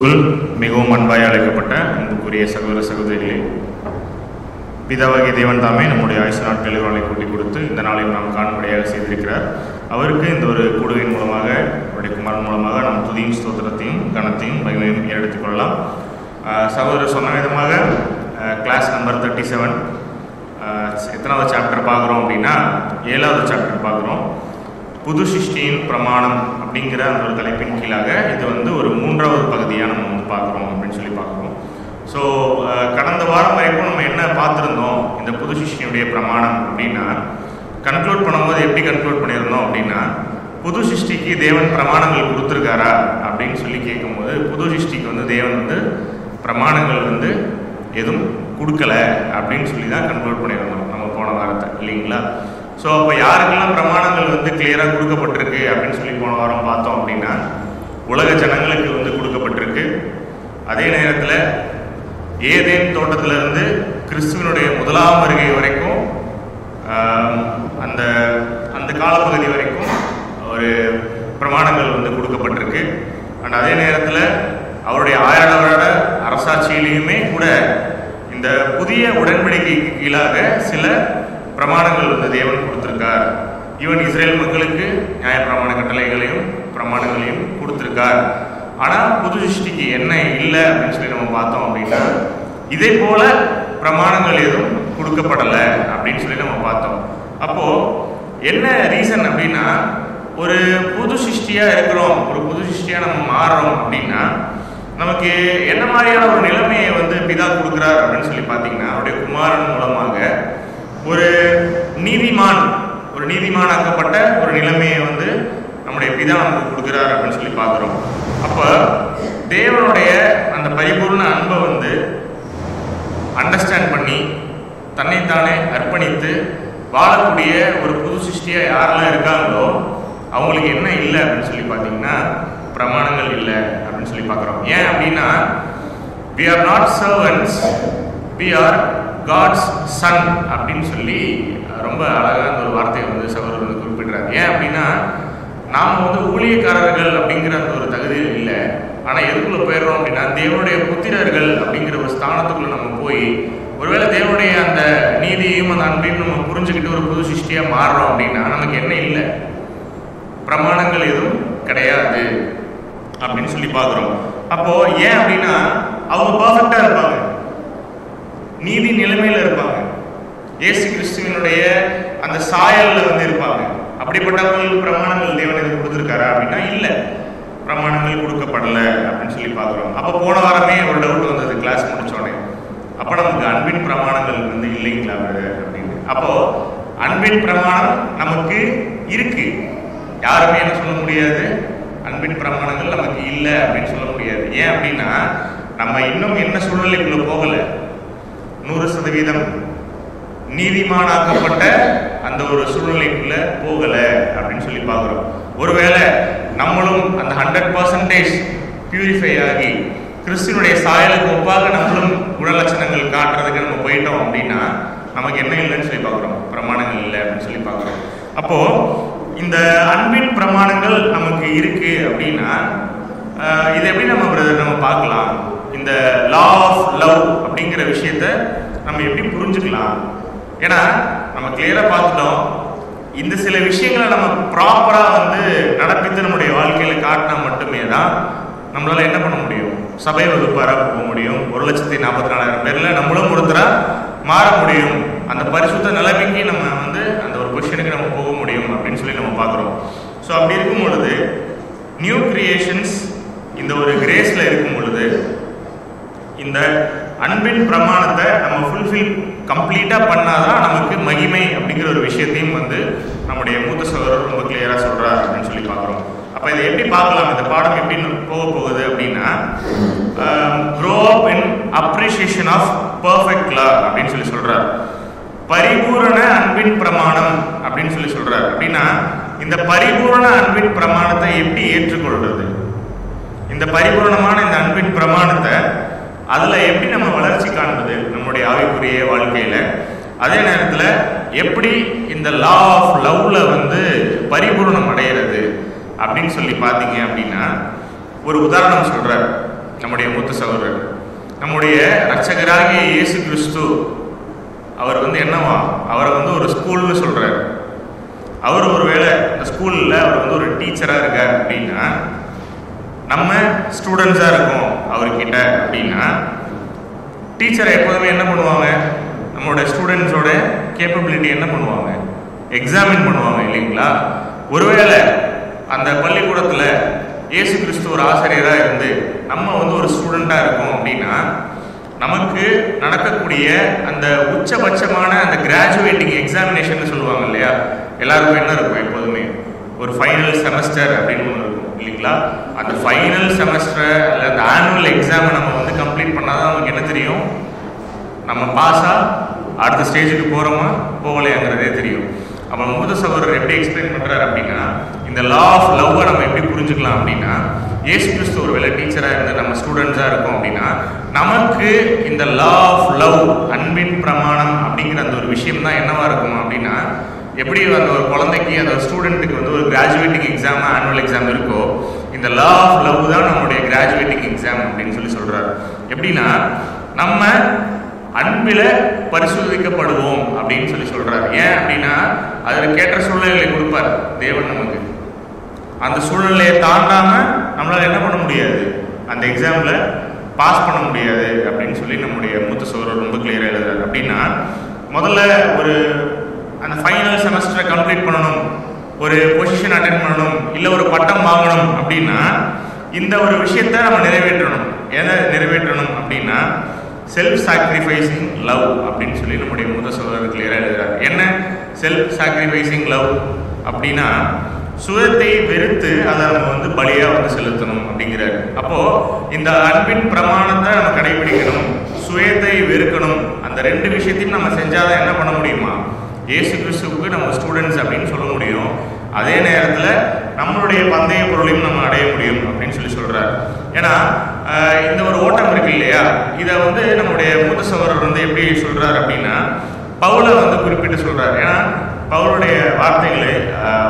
மிகவும் அன்பாய் அழைக்கப்பட்ட அன்புக்குரிய சகோதர சகோதரிகளே, பிதாவாகிய தேவன் தாமே நம்முடைய ஆயுசு நாட்களில் அவனை கூட்டிக் கொடுத்து இந்த நாளில் நாம் காணும்படியாக செய்திருக்கிறார். அவருக்கு இந்த ஒரு கூடுகையின் மூலமாக, அவருடைய குமாரன் மூலமாக நாம் துதியும் ஸ்தோத்திரத்தையும் கனத்தையும் மகிமையும் எடுத்துக்கொள்ளலாம். சகோதரர் சொன்ன விதமாக கிளாஸ் நம்பர் 37 எத்தனாவது சாப்டர் பார்க்குறோம் அப்படின்னா 7வது சாப்டர் பார்க்குறோம். புது சிருஷ்டியின் பிரமாணம் அப்படிங்கிற அந்த ஒரு தலைப்பின் கீழாக இது ஒரு 3வது பகுதியாக நம்ம பார்க்குறோம் அப்படின்னு சொல்லி பார்க்குறோம். ஸோ கடந்த வாரம் வரைக்கும் நம்ம என்ன பார்த்துருந்தோம், இந்த புது சிருஷ்டியுடைய பிரமாணம் அப்படின்னா கன்க்ளூட் பண்ணும்போது எப்படி கன்க்ளூட் பண்ணியிருந்தோம் அப்படின்னா, புது சிருஷ்டிக்கு தேவன் பிரமாணங்கள் கொடுத்துருக்காரா அப்படின்னு சொல்லி கேட்கும்போது, புது சிருஷ்டிக்கு தேவன் பிரமாணங்கள் எதுவும் கொடுக்கல அப்படின்னு சொல்லி தான் கன்க்ளூட் பண்ணியிருந்தோம் நம்ம போன வாரத்தை, இல்லைங்களா? ஸோ அப்போ யாருக்கெல்லாம் பிரமாணங்கள் கிளியராக கொடுக்கப்பட்டிருக்கு அப்படின்னு சொல்லி போன வாரம் பார்த்தோம் அப்படின்னா, உலக ஜனங்களுக்கு கொடுக்கப்பட்டிருக்கு. அதே நேரத்தில் ஏதேன் தோட்டத்திலிருந்து கிறிஸ்துவனுடைய முதலாம் வருகை வரைக்கும் அந்த அந்த காலப்பகுதி வரைக்கும் ஒரு பிரமாணங்கள் கொடுக்கப்பட்டிருக்கு. அண்ட் அதே நேரத்தில் அவருடைய 1000 வருட அரசாட்சியிலையுமே கூட இந்த புதிய உடன்படிக்கைக்கு கீழாக சில பிரமாணங்கள் தேவன் கொடுத்திருக்கார். ஈவன் இஸ்ரேல் மக்களுக்கு நியாயப்பிரமாண கட்டளைகளையும் பிரமாணங்களையும் கொடுத்திருக்கார். ஆனால் புது சிருஷ்டிக்கு என்ன இல்லை அப்படின்னு சொல்லி நம்ம பார்த்தோம் அப்படின்னா, இதே போல பிரமாணங்கள் எதுவும் கொடுக்கப்படலை அப்படின்னு சொல்லி நம்ம பார்த்தோம். அப்போ என்ன ரீசன் அப்படின்னா, ஒரு புது சிருஷ்டியா இருக்கிறோம், ஒரு புது சிருஷ்டியா நம்ம மாறுறோம் அப்படின்னா நமக்கு என்ன மாதிரியான ஒரு நிலைமையை பிதா கொடுக்குறார் அப்படின்னு சொல்லி பார்த்தீங்கன்னா, அவருடைய குமாரன் மூலமாக ஒரு நீதிமானாக்கப்பட்ட ஒரு நிலைமையை நம்முடைய பிதா நமக்கு கொடுக்குறார் அப்படின்னு சொல்லி பார்க்குறோம். அப்போ தேவனுடைய அந்த பரிபூர்ண அன்பை அண்டர்ஸ்டாண்ட் பண்ணி தன்னைத்தானே அர்ப்பணித்து வாழக்கூடிய ஒரு புது சிருஷ்டியா யாரெல்லாம் இருக்காங்களோ அவங்களுக்கு என்ன இல்லை அப்படின்னு சொல்லி பார்த்தீங்கன்னா, பிரமாணங்கள் இல்லை அப்படின்னு சொல்லி பார்க்குறோம். ஏன் அப்படின்னா, we are not servants, we are God's son அப்படின்னு சொல்லி ரொம்ப அழகான ஒரு வார்த்தையை சகோதரர் குறிப்பிடுறாரு. ஏன் அப்படின்னா, நாம் ஊழியக்காரர்கள் அப்படிங்கிற அந்த ஒரு தகுதியில் இல்லை. ஆனால் எதுக்குள்ளே போயிடுறோம் அப்படின்னா, தேவனுடைய புத்திரர்கள் அப்படிங்கிற ஒரு ஸ்தானத்துக்குள்ளே நம்ம போய் ஒருவேளை தேவனுடைய அந்த நீதியையும் அந்த அன்பையும் நம்ம புரிஞ்சுக்கிட்டு ஒரு புது சிருஷ்டியாக மாறுறோம் அப்படின்னா நமக்கு என்ன இல்லை, பிரமாணங்கள் எதுவும் கிடையாது அப்படின்னு சொல்லி பார்க்குறோம். அப்போ ஏன் அப்படின்னா, அவங்க பர்ஃபெக்டாக இருப்பாங்க, நீதி நிலைமையில் இருப்பாங்க, இயேசு கிறிஸ்துவனுடைய அந்த சாயலில் இருப்பாங்க. அப்படிப்பட்டவங்களுக்கு பிரமாணங்கள் தேவன் எதுவும் கொடுத்துருக்காரா அப்படின்னா இல்லை, பிரமாணங்கள் கொடுக்கப்படலை அப்படின்னு சொல்லி பார்க்குறோம். அப்போ போன வாரமே ஒரு டவுட் வந்தது கிளாஸ் முடிச்சோடனே, அப்போ நமக்கு அன்பின் பிரமாணங்கள் இல்லைங்களா அப்படின்னு. அப்போ அன்பின் பிரமாணம் நமக்கு இருக்கு, யாருமே என்ன சொல்ல முடியாது, அன்பின் பிரமாணங்கள் நமக்கு இல்லை அப்படின்னு சொல்ல முடியாது. ஏன் அப்படின்னா, நம்ம இன்னும் என்ன சூழ்நிலைக்குள்ள போகலை, 100% நீதிமானாக்கப்பட்ட அந்த ஒரு சூழ்நிலைக்குள்ள போகலை அப்படின்னு சொல்லி பார்க்குறோம். ஒருவேளை நம்மளும் அந்த 100% பியூரிஃபை ஆகி கிறிஸ்துவனுடைய சாயலுக்கு ஒப்பாக நம்மளும் குணலட்சணங்கள் காட்டுறதுக்கு நம்ம போயிட்டோம் அப்படின்னா நமக்கு என்ன இல்லைன்னு சொல்லி பார்க்குறோம், பிரமாணங்கள் இல்லை அப்படின்னு சொல்லி பார்க்குறோம். அப்போ இந்த அன்பின் பிரமாணங்கள் நமக்கு இருக்கு அப்படின்னா இதை எப்படி நம்ம பார்க்கலாம், இந்த லா ஆஃப் லவ் அப்படிங்கிற விஷயத்த நம்ம எப்படி புரிஞ்சுக்கலாம்? ஏன்னா நம்ம கிளியரா பார்த்துட்டோம், இந்த சில விஷயங்களை நம்ம ப்ராப்பரா நடப்பித்து நம்முடைய வாழ்க்கையில காட்டினா மட்டுமே தான் நம்மளால என்ன பண்ண முடியும், சபை வகுப்பாராக போக முடியும், 1,44,000 பேர்ல நம்மளும் ஒருத்தரா மாற முடியும், அந்த பரிசுத்த நிலைமைக்கு நம்ம அந்த ஒரு பொசிஷனுக்கு நம்ம போக முடியும் அப்படின்னு சொல்லி நம்ம பார்க்குறோம். ஸோ அப்படி இருக்கும் பொழுது நியூ கிரியேஷன்ஸ் இந்த ஒரு கிரேஸ்ல இருக்கும் பொழுது இந்த அன்பின் பிரமாணத்தை நம்ம ஃபுல்ஃபில் கம்ப்ளீட்டாக பண்ணாதான் நமக்கு மகிமை அப்படிங்கிற ஒரு விஷயத்தையும் நம்முடைய மூத்த சகோதரர் ரொம்ப கிளியராக சொல்கிறார் அப்படின்னு சொல்லி பார்க்குறோம். அப்போ இதை எப்படி பார்க்கலாம், இந்த பாடம் எப்படி போக போகுது அப்படின்னா, grow up in appreciation of perfect love அப்படின்னு சொல்லி சொல்கிறார். பரிபூரண அன்பின் பிரமாணம் அப்படின்னு சொல்லி சொல்கிறார். அப்படின்னா இந்த பரிபூரண அன்பின் பிரமாணத்தை எப்படி ஏற்றுக்கொள்றது, இந்த பரிபூரணமான இந்த அன்பின் பிரமாணத்தை அதில் எப்படி நம்ம வளர்ச்சி காண்பது நம்முடைய ஆவிக்குரிய வாழ்க்கையில், அதே நேரத்தில் எப்படி இந்த லா ஆஃப் லவ்ல பரிபூரணம் அடைகிறது அப்படின்னு சொல்லி பார்த்தீங்க அப்படின்னா, ஒரு உதாரணம் சொல்கிறார். நம்முடைய மூத்த சகோதரர். நம்முடைய இரட்சகராகிய இயேசு கிறிஸ்து அவர் வந்து என்னவா, அவரை வந்து ஒரு ஸ்கூல்னு சொல்றார். அவர் ஒருவேளை இந்த ஸ்கூலில் அவர் வந்து ஒரு டீச்சராக இருக்கார் அப்படின்னா, நம்ம ஸ்டூடெண்ட்ஸாக இருக்கோம் அவர்கிட்ட அப்படின்னா, டீச்சரை எப்போதுமே என்ன பண்ணுவாங்க, நம்மளோட ஸ்டூடெண்ட்ஸோட கேப்பபிலிட்டி என்ன பண்ணுவாங்க, எக்ஸாமின் பண்ணுவாங்க இல்லைங்களா. ஒருவேளை அந்த பள்ளிக்கூடத்தில் இயேசு கிறிஸ்து ஒரு ஆசிரியராக இருந்து நம்ம வந்து ஒரு ஸ்டூடெண்ட்டாக இருக்கோம் அப்படின்னா, நமக்கு நடக்கக்கூடிய அந்த உச்சபட்சமான அந்த கிராஜுவேட்டிங் எக்ஸாமினேஷன் சொல்லுவாங்க இல்லையா. எல்லாருக்கும் என்ன இருக்கும், எப்போதுமே ஒரு ஃபைனல் செமஸ்டர் அப்படின்னு ஒன்று இருக்கும் இல்லைங்களா. அந்த ஃபைனல் செமஸ்டர் இல்லை அந்த ஆனுவல் எக்ஸாமை நம்ம வந்து கம்ப்ளீட் பண்ணால் தான் நமக்கு என்ன தெரியும், நம்ம பாஸா அடுத்த ஸ்டேஜுக்கு போகிறோமா போகலையாங்கிறதே தெரியும். அப்போ மூத்த சகோதரர் எப்படி எக்ஸ்பிளைன் பண்ணுறாரு அப்படின்னா, இந்த லா ஆஃப் லவ்வை நம்ம எப்படி புரிஞ்சுக்கலாம் அப்படின்னா, இயேசு கிறிஸ்து ஒரு வேலை டீச்சராக இருந்து நம்ம ஸ்டூடெண்ட்ஸாக இருக்கோம் அப்படின்னா, நமக்கு இந்த லா ஆஃப் லவ், அன்பின் பிரமாணம் அப்படிங்கிற அந்த ஒரு விஷயம் தான் என்னவா இருக்கும் அப்படின்னா, எப்படி அந்த ஒரு குழந்தைக்கு அந்த ஒரு ஸ்டூடெண்ட்டுக்கு வந்து ஒரு கிராஜுவேட்டிங் எக்ஸாம் ஆனுவல் எக்ஸாம் இருக்கோ, இந்த லா ஆஃப் லவ் தான் நம்மளுடைய கிராஜுவேட்டிங் எக்ஸாம் அப்படின்னு சொல்லி சொல்கிறார். எப்படின்னா, நம்ம அன்பில் பரிசோதிக்கப்படுவோம் அப்படின்னு சொல்லி சொல்கிறார். ஏன் அப்படின்னா, அதில் கேட்ட சூழ்நிலைகளை கொடுப்பார் தேவன் நமக்கு. அந்த சூழ்நிலையை தாண்டாமல் நம்மளால் என்ன பண்ண முடியாது, அந்த எக்ஸாமில் பாஸ் பண்ண முடியாது அப்படின்னு சொல்லி நம்முடைய மூத்த சகோதரர் ரொம்ப கிளியராக எழுதுறாரு. அப்படின்னா முதல்ல ஒரு அந்த ஃபைனல் செமஸ்டரை கம்ப்ளீட் பண்ணணும், ஒரு பொசிஷன் அட்டென்ட் பண்ணணும், இல்லை ஒரு பட்டம் வாங்கணும் அப்படின்னா இந்த ஒரு விஷயத்தை நம்ம நிறைவேற்றணும். எதை நிறைவேற்றணும் அப்படின்னா, செல்ஃப் சாக்ரிஃபைசிங் லவ் அப்படின்னு சொல்லி நம்முடைய மூத்த சகோதரர் கிளியராக எழுதுறாரு. என்ன செல்ஃப் சாக்ரிஃபைசிங் லவ் அப்படின்னா, சுயத்தை வெறுத்து அதை நம்ம வந்து பலியாக வந்து செலுத்தணும் அப்படிங்கிறாரு. அப்போது இந்த அன்பின் பிரமாணத்தை நம்ம கடைபிடிக்கணும், சுயத்தை வெறுக்கணும். அந்த ரெண்டு விஷயத்தையும் நம்ம செஞ்சாதான் என்ன பண்ண முடியுமா, இயேசு கிறிஸ்துவுக்கு நம்ம ஸ்டூடெண்ட்ஸ் அப்படின்னு சொல்ல முடியும். அதே நேரத்தில் நம்மளுடைய பந்தய பொருளையும் நம்ம அடைய முடியும் அப்படின்னு சொல்லி சொல்கிறார். ஏன்னா இந்த ஒரு ஓட்டம் இருக்கு இல்லையா, இதை வந்து நம்முடைய மூத்த சகோதரர் வந்து எப்படி சொல்கிறார் அப்படின்னா, பவுலை வந்து குறிப்பிட்டு சொல்கிறார். ஏன்னா பவுலுடைய வார்த்தைகளை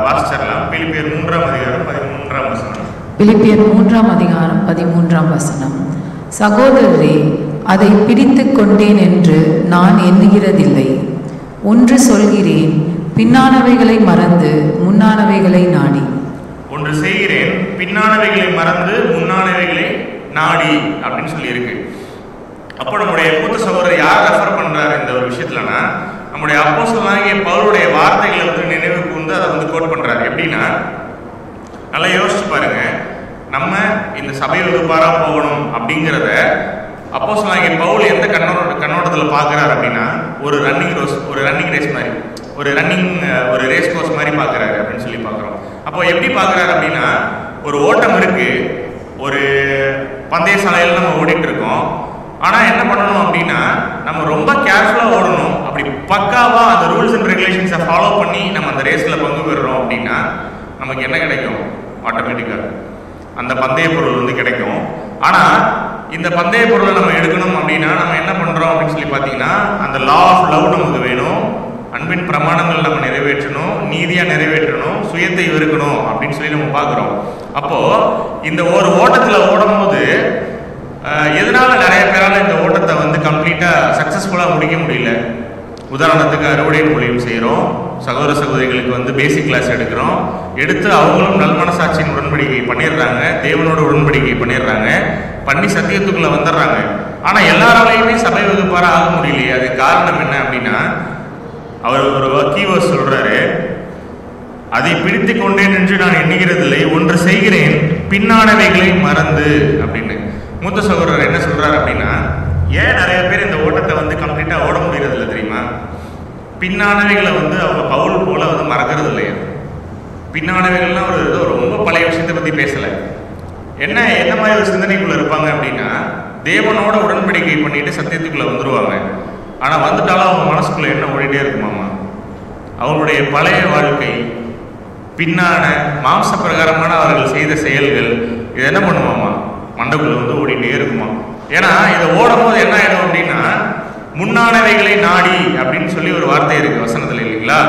வாசிச்சிடலாம். பிலிப்பியர் 3ஆம் அதிகாரம் 13ஆம் வசனம். பிலிப்பியர் 3ஆம் அதிகாரம் 13ஆம் வசனம். சகோதரரே, அதை பிடித்து கொண்டேன் என்று நான் எண்ணுகிறதில்லை. ஒன்று சொல்கிறேன், பின்னானவைகளை மறந்து முன்னானவைகளை நாடி. ஒன்று செய்கிறேன், பின்னானவைகளை மறந்து முன்னானவைகளை நாடி அப்படின்னு சொல்லி இருக்கு. அப்போ நம்முடைய மூத்த சகோதரர் யார் ரெஃபர் பண்றாரு இந்த ஒரு விஷயத்துலனா, நம்முடைய அப்போஸ்தலனாகிய பவுலுடைய வார்த்தைகளை வந்து நினைவு கூர்ந்து அதை வந்து கோட் பண்றாரு. எப்படின்னா, நல்லா யோசிச்சு பாருங்க, நம்ம இந்த சபை வகுப்பாரா போகணும் அப்படிங்கிறத அப்போஸ்தலனாகிய பவுல் எந்த கண்ணோட்டத்தில் பார்க்குறாரு அப்படின்னா, ஒரு ரன்னிங் ரேஸ் மாதிரி, ஒரு ரேஸ் கோர்ஸ் மாதிரி பார்க்குறாரு அப்படின்னு சொல்லி பார்க்குறோம். அப்போ எப்படி பார்க்குறாரு அப்படின்னா, ஒரு ஓட்டம் இருக்கு, ஒரு பந்தய சாலையில் நம்ம ஓடிட்டு இருக்கோம். ஆனால் என்ன பண்ணணும் அப்படின்னா, நம்ம ரொம்ப கேர்ஃபுல்லாக ஓடணும். அப்படி பக்காவாக அந்த ரூல்ஸ் அண்ட் ரெகுலேஷன்ஸை ஃபாலோ பண்ணி நம்ம அந்த ரேஸில் பங்கு பெறுறோம் அப்படின்னா நமக்கு என்ன கிடைக்கும், ஆட்டோமேட்டிக்காக அந்த பந்தய பொருள் வந்து கிடைக்கும். ஆனால் இந்த பந்தய பொருளை நம்ம எடுக்கணும் அப்படின்னா நம்ம என்ன பண்ணுறோம் அப்படின்னு சொல்லி பார்த்தீங்கன்னா, அந்த லா ஆஃப் லவ் நமக்கு வேணும், அன்பின் பிரமாணங்கள் நம்ம நிறைவேற்றணும், நீதியாக நிறைவேற்றணும், சுயத்தை வெறுக்கணும் அப்படின்னு சொல்லி நம்ம பார்க்குறோம். அப்போது இந்த ஒரு ஓட்டத்தில் ஓடும்போது எதனால நிறைய பேரால் இந்த ஓட்டத்தை வந்து கம்ப்ளீட்டாக சக்ஸஸ்ஃபுல்லாக முடிக்க முடியல. உதாரணத்துக்கு அறுவடை ஊழியம் செய்கிறோம், சகோதர சகோதரிகளுக்கு வந்து பேசிக் கிளாஸ் எடுக்கிறோம், எடுத்து அவங்களும் நல்மனசாட்சியின் உடன்படிக்கை பண்ணிடுறாங்க, தேவனோட உடன்படிக்கை பண்ணிடுறாங்க, பண்ணி சத்தியத்துக்குள்ளே வந்துடுறாங்க. ஆனால் எல்லாராலையுமே சபை வகுப்பாராக ஆக முடியலையே. அது காரணம் என்ன அப்படின்னா, அவர் ஒரு கீவேர்ட் சொல்கிறாரு, அதை பிடித்து கொண்டேன் என்று நான் எண்ணுகிறதில்லை, ஒன்று செய்கிறேன், பின்னானவைகளை மறந்து அப்படின்னு. மூத்த சகோதரர் என்ன சொல்கிறார் அப்படின்னா, ஏன் நிறைய பேர் இந்த ஓட்டத்தை வந்து கம்ப்ளீட்டாக ஓட முடிகிறது இல்லை தெரியுமா, பின்னானவைகளை வந்து அவங்க பவுல் போல வந்து மறக்கிறது இல்லையா. பின்னானவைகள்லாம் ஒரு ரொம்ப பழைய விஷயத்தை பற்றி பேசலை. என்ன மாதிரி ஒரு சிந்தனைக்குள்ளே இருப்பாங்க அப்படின்னா, தேவனோட உடன்படிக்கை பண்ணிட்டு சத்தியத்துக்குள்ளே வந்துடுவாங்க. ஆனால் வந்துட்டாலும் அவங்க மனசுக்குள்ளே என்ன ஓடிட்டே இருக்குமாமா, அவங்களுடைய பழைய வாழ்க்கை, பின்னான மாம்ச பிரகாரமான அவர்கள் செய்த செயல்கள், இது என்ன பண்ணுவாமா, மண்டக்குள்ள வந்து ஓடிட்டே இருக்குமா. ஏன்னா இதை ஓடும் போது என்ன ஆயிடும் அப்படின்னா, முன்னானவைகளை நாடி அப்படின்னு சொல்லி ஒரு வார்த்தை இருக்கு வசனத்தில் இல்லைங்களா.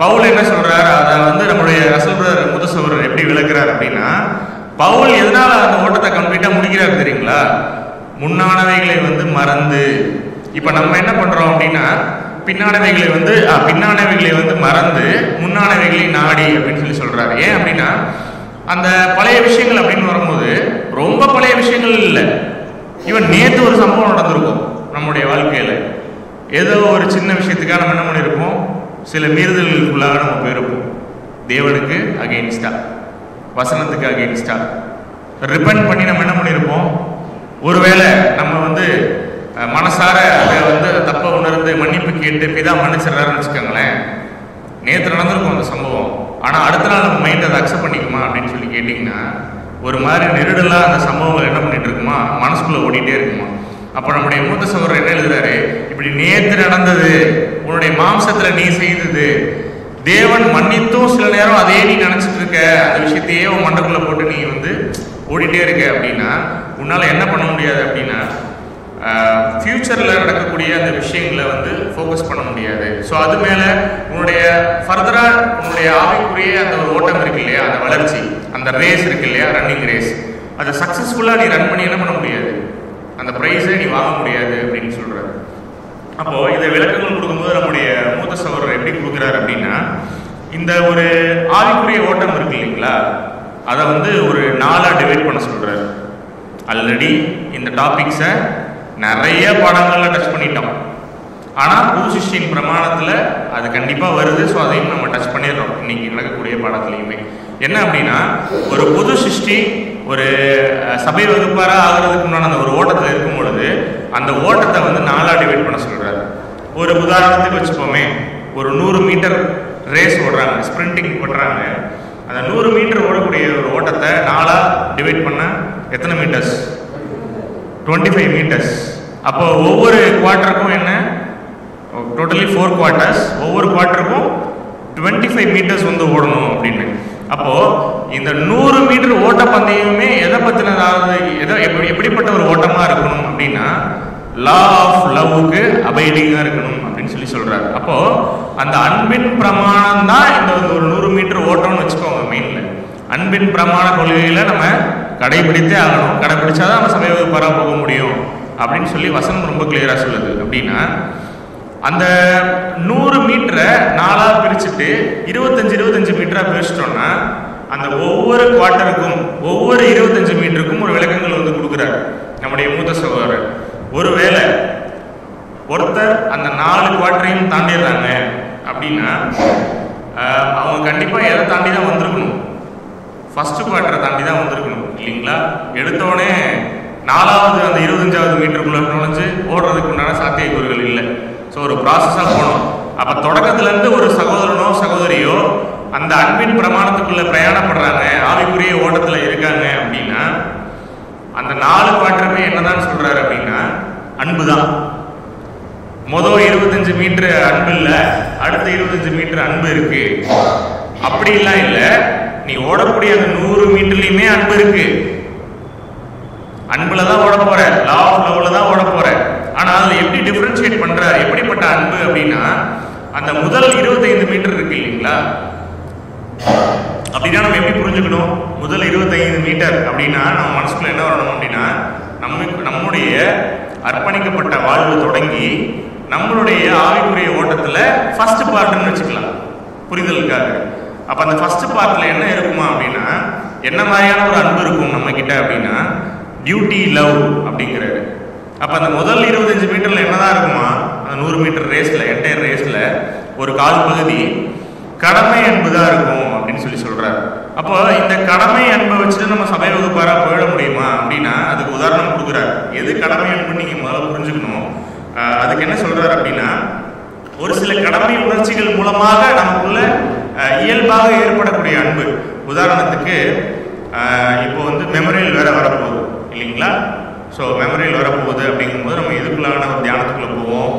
பவுல் என்ன சொல்றாரு, அதை வந்து நம்முடைய ரசல் பிரதர் மூத்த சகோதரர் எப்படி விளக்குறாரு அப்படின்னா, பவுல் எதனால அந்த ஓட்டத்தை கம்ப்ளீட்டா முடிக்கிறாரு தெரியுங்களா? முன்னானவைகளை மறந்து. இப்ப நம்ம என்ன பண்றோம் அப்படின்னா, பின்னானவைகளை மறந்து முன்னானவைகளை நாடி அப்படின்னு சொல்றாரு. ஏன் அப்படின்னா, அந்த பழைய விஷயங்கள் அப்படின்னு வரும்போது ரொம்ப பழைய விஷயங்கள் இல்லை. இவன் நேற்று ஒரு சம்பவம் நடந்திருக்கும் நம்முடைய வாழ்க்கையில. ஏதோ ஒரு சின்ன விஷயத்துக்காக நம்ம என்ன பண்ணியிருப்போம், சில மீறுதல்களுக்குள்ளாக நம்ம போயிருப்போம். தேவனுக்கு அகெயின்ஸ்டா, வசனத்துக்கு அகெயின்ஸ்டா ரிப்பெண்ட் பண்ணி நம்ம என்ன பண்ணியிருப்போம். ஒருவேளை நம்ம மனசார அதை தப்ப உணர்ந்து மன்னிப்பு கேட்டு பிதா மன்னிச்சிடறாருன்னு வச்சுக்கோங்களேன். நேற்று நடந்திருக்கும் அந்த சம்பவம். ஆனால் அடுத்த நாள் நம்ம மைண்ட் அதை அக்செப்ட் பண்ணிக்குமா அப்படின்னு சொல்லி கேட்டிங்கன்னா, ஒரு மாதிரி நெருடலாக அந்த சம்பவங்கள் என்ன பண்ணிட்டு இருக்குமா, மனசுக்குள்ளே ஓடிட்டே இருக்குமா. அப்போ நம்முடைய மூத்த சகோதரர் என்ன எழுதுறாரு, இப்படி நேற்று நடந்தது, உன்னுடைய மாம்சத்தில் நீ செய்தது, தேவன் மன்னித்தும் சில நேரம் அதே நீ நினச்சிட்டு இருக்க, அந்த விஷயத்தையே உன் மண்டக்குள்ளே போட்டு நீ ஓடிட்டே இருக்க அப்படின்னா உன்னால் என்ன பண்ண முடியாது அப்படின்னா, ஃப்யூச்சரில் நடக்கக்கூடிய அந்த விஷயங்களை ஃபோக்கஸ் பண்ண முடியாது. ஸோ அது மேலே உன்னுடைய ஃபர்தராக உன்னுடைய ஆவிக்குரிய அந்த ஒரு ஓட்டம் இருக்கு இல்லையா, அந்த வளர்ச்சி, அந்த ரேஸ் இருக்கு இல்லையா, ரன்னிங் ரேஸ், அதை சக்ஸஸ்ஃபுல்லாக நீ ரன் பண்ணி என்ன பண்ண முடியாது, அந்த ப்ரைஸை நீ வாங்க முடியாது அப்படின்னு சொல்கிறாரு. அப்போது இதை விளக்கங்கள் கொடுக்கும்போது நம்முடைய மூத்த சகோதரர் எப்படி கொடுக்குறாரு அப்படின்னா, இந்த ஒரு ஆவிக்குரிய ஓட்டம் இருக்கு இல்லைங்களா, அதை ஒரு 4ஆக டிவைட் பண்ண சொல்கிறாரு. ஆல்ரெடி இந்த டாபிக்ஸை நிறைய பாடங்களில் டச் பண்ணிட்டோம். ஆனால் புது சிஷ்டியின் பிரமாணத்தில் அது கண்டிப்பாக வருது. ஸோ அதையும் நம்ம டச் பண்ணிடுறோம் இன்னைக்கு நடக்கக்கூடிய பாடத்துலையுமே. என்ன அப்படின்னா, ஒரு புது சிருஷ்டி ஒரு சபை வகுப்பாராக ஆகிறதுக்கு முன்னாடி அந்த ஒரு ஓட்டத்தில் இருக்கும் பொழுது அந்த ஓட்டத்தை 4ஆக டிவைட் பண்ண சொல்கிறாரு. ஒரு உதாரணத்துக்கு வச்சுப்போமே, ஒரு 100 மீட்டர் ரேஸ் ஓடுறாங்க, ஸ்ப்ரிண்டிங் பண்ணுறாங்க. அந்த 100 மீட்டர் ஓடக்கூடிய ஒரு ஓட்டத்தை 4ஆக டிவைட் பண்ண எத்தனை மீட்டர்ஸ்? 25 மீட்டர்ஸ். அப்போ ஒவ்வொரு குவார்ட்டருக்கும் என்ன, டோட்டலி 4 குவார்ட்டர்ஸ், ஒவ்வொரு குவார்ட்டருக்கும் 25 மீட்டர்ஸ் ஓடணும் அப்படின்னு. அப்போ இந்த 100 மீட்டர் ஓட்ட பந்தயமே எதை பத்தினதாவது, எப்படிப்பட்ட ஒரு ஓட்டமா இருக்கணும் அப்படின்னா, லா ஆஃப் லவ்வுக்கு அபைடிங்கா இருக்கணும் அப்படின்னு சொல்றாரு. அப்போ அந்த அன்பின் பிரமாணம் தான் இந்த ஒரு 100 மீட்டர் ஓட்டம்னு வச்சுக்கோங்க. மெயின்ல அன்பின் பிரமாண கொள்கையில நம்ம கடைபிடித்தே ஆகணும். கடைபிடிச்சாதான் நம்ம சபை வகுப்பாரா போக முடியும் அப்படின்னு வசனம் ரொம்ப கிளியரா சொல்லுது. அப்படின்னா அந்த 100 மீட்டரை 4ஆக பிரிச்சுட்டு 25 மீட்டரா பிரிச்சிட்டோம்னா, அந்த ஒவ்வொரு குவார்ட்டருக்கும் ஒவ்வொரு 25 மீட்டருக்கும் ஒரு விளக்கங்கள் கொடுக்குறாரு நம்முடைய மூத்த சகோதரர். ஒருவேளை ஒருத்தர் அந்த 4 குவார்ட்டரையும் தாண்டிடுறாங்க அப்படின்னா, அவங்க கண்டிப்பா எதை தாண்டி தான் வந்திருக்கணும், ஃபர்ஸ்ட் குவார்ட்டரை தாண்டி தான் வந்திருக்கணும் இல்லைங்களா. எடுத்தோடனே 4வது அந்த 25வது மீட்டருக்குள்ள நுழைஞ்சு ஓடுறதுக்கு உண்டான சாத்தியக்கூறுகள் இல்லை. ஸோ ஒரு ப்ராசஸாக போகணும். அப்போ தொடக்கத்துலேருந்து ஒரு சகோதரனோ சகோதரியோ அந்த அன்பின் பிரமாணத்துக்குள்ள பிரயாணப்படுறாங்க, ஆவிக்குரிய ஓட்டத்தில் இருக்காங்க அப்படின்னா, அந்த 4 குவார்ட்டருமே என்னதான் சொல்றாரு அப்படின்னா, அன்பு தான். மொதல் 25 மீட்டர் அன்பு இல்லை, அடுத்த 25 மீட்டர் அன்பு இருக்கு. அப்படிலாம் இல்லை, நீ ஓடக்கூடிய அந்த 100 மீட்டர்லையுமே அன்பு இருக்கு. அன்புல தான் ஓட போற, லா ஆஃப் லவ்ல தான் ஓட போற. ஆனா அதுல எப்படி டிஃபரன்ஷியேட் பண்ற, எப்படிப்பட்ட அன்பு அப்படின்னா, அந்த முதல் 25 மீட்டர் இருக்கு இல்லைங்களா, அப்படின்னா நம்ம எப்படி புரிஞ்சுக்கணும்? முதல் 25 மீட்டர் அப்படின்னா நம்ம மனசுக்குள்ள என்ன வரணும் அப்படின்னா, நம்முடைய அர்ப்பணிக்கப்பட்ட வாழ்வு தொடங்கி நம்மளுடைய ஆவிக்குரிய ஓட்டத்துல ஃபர்ஸ்ட் பார்ட்னு வச்சுக்கலாம் புரிதலுக்காக. அப்ப அந்த ஃபர்ஸ்ட் பார்ட்ல என்ன இருக்குமா அப்படின்னா, என்ன மாதிரியான ஒரு அன்பு இருக்கும் நம்ம கிட்ட அப்படின்னா, டியூட்டி லவ் அப்படிங்கிறது. அப்ப அந்த முதல் 25 மீட்டர்ல என்னதான் இருக்குமா, அந்த 100 மீட்டர் ரேஸ்ல, என்டையர் ரேஸ்ல ஒரு கால் பகுதி கடமை அன்பு தான் இருக்கும் அப்படின்னு சொல்றாரு. அப்போ இந்த கடமை அன்பை வச்சுட்டு நம்ம சபை வகுப்பாரா போயிட முடியுமா அப்படின்னா, அதுக்கு உதாரணம் கொடுக்குறாரு. எது கடமை அன்புன்னு நீங்க முதல்ல புரிஞ்சுக்கணும். அதுக்கு என்ன சொல்றாரு அப்படின்னா, ஒரு சில கடமை உணர்ச்சிகள் மூலமாக நமக்குள்ள இயல்பாக ஏற்படக்கூடிய அன்பு. உதாரணத்துக்கு இப்போ மெமரியல் வேற வரப்போகுது இல்லைங்களா. ஸோ மெமரியல் வரப்போகுது அப்படிங்கும்போது நம்ம எதுக்குள்ளான ஒரு தியானத்துக்குள்ள போவோம்,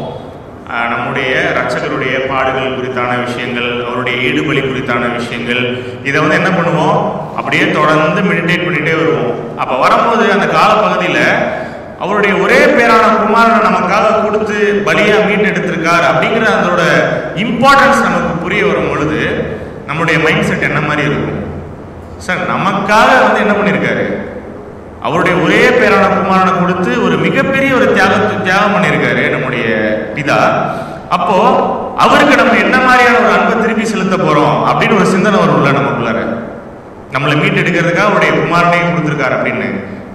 நம்முடைய ரட்சகருடைய பாடுகள் குறித்தான விஷயங்கள், அவருடைய ஈடுபலி குறித்தான விஷயங்கள், இதை என்ன பண்ணுவோம், அப்படியே தொடர்ந்து மெடிடேட் பண்ணிட்டே வருவோம். அப்போ வரும்போது அந்த காலப்பகுதியில் அவருடைய ஒரே பேரான குமாரனை நமக்காக கொடுத்து பலியா மீட் எடுத்திருக்கார் அப்படிங்கிற அதோட இம்பார்ட்டன்ஸ் நமக்கு புரிய வரும் பொழுது நம்முடைய மைண்ட் செட் என்ன மாதிரி இருக்கும்? சார் நமக்காக வந்து என்ன பண்ணியிருக்காரு, அவருடைய ஒரே பேரான குமாரனை கொடுத்து ஒரு மிகப்பெரிய ஒரு தியாகம் பண்ணியிருக்காரு நம்முடைய பிதா. அப்போ அவருக்கு நம்ம என்ன மாதிரியான ஒரு அன்பை திருப்பி செலுத்த போறோம் அப்படின்னு ஒரு சிந்தனை வரும்ல நமக்குள்ளார. நம்மளை மீட்டு எடுக்கிறதுக்காக அவருடைய குமாரனையும் கொடுத்துருக்காரு அப்படின்னு,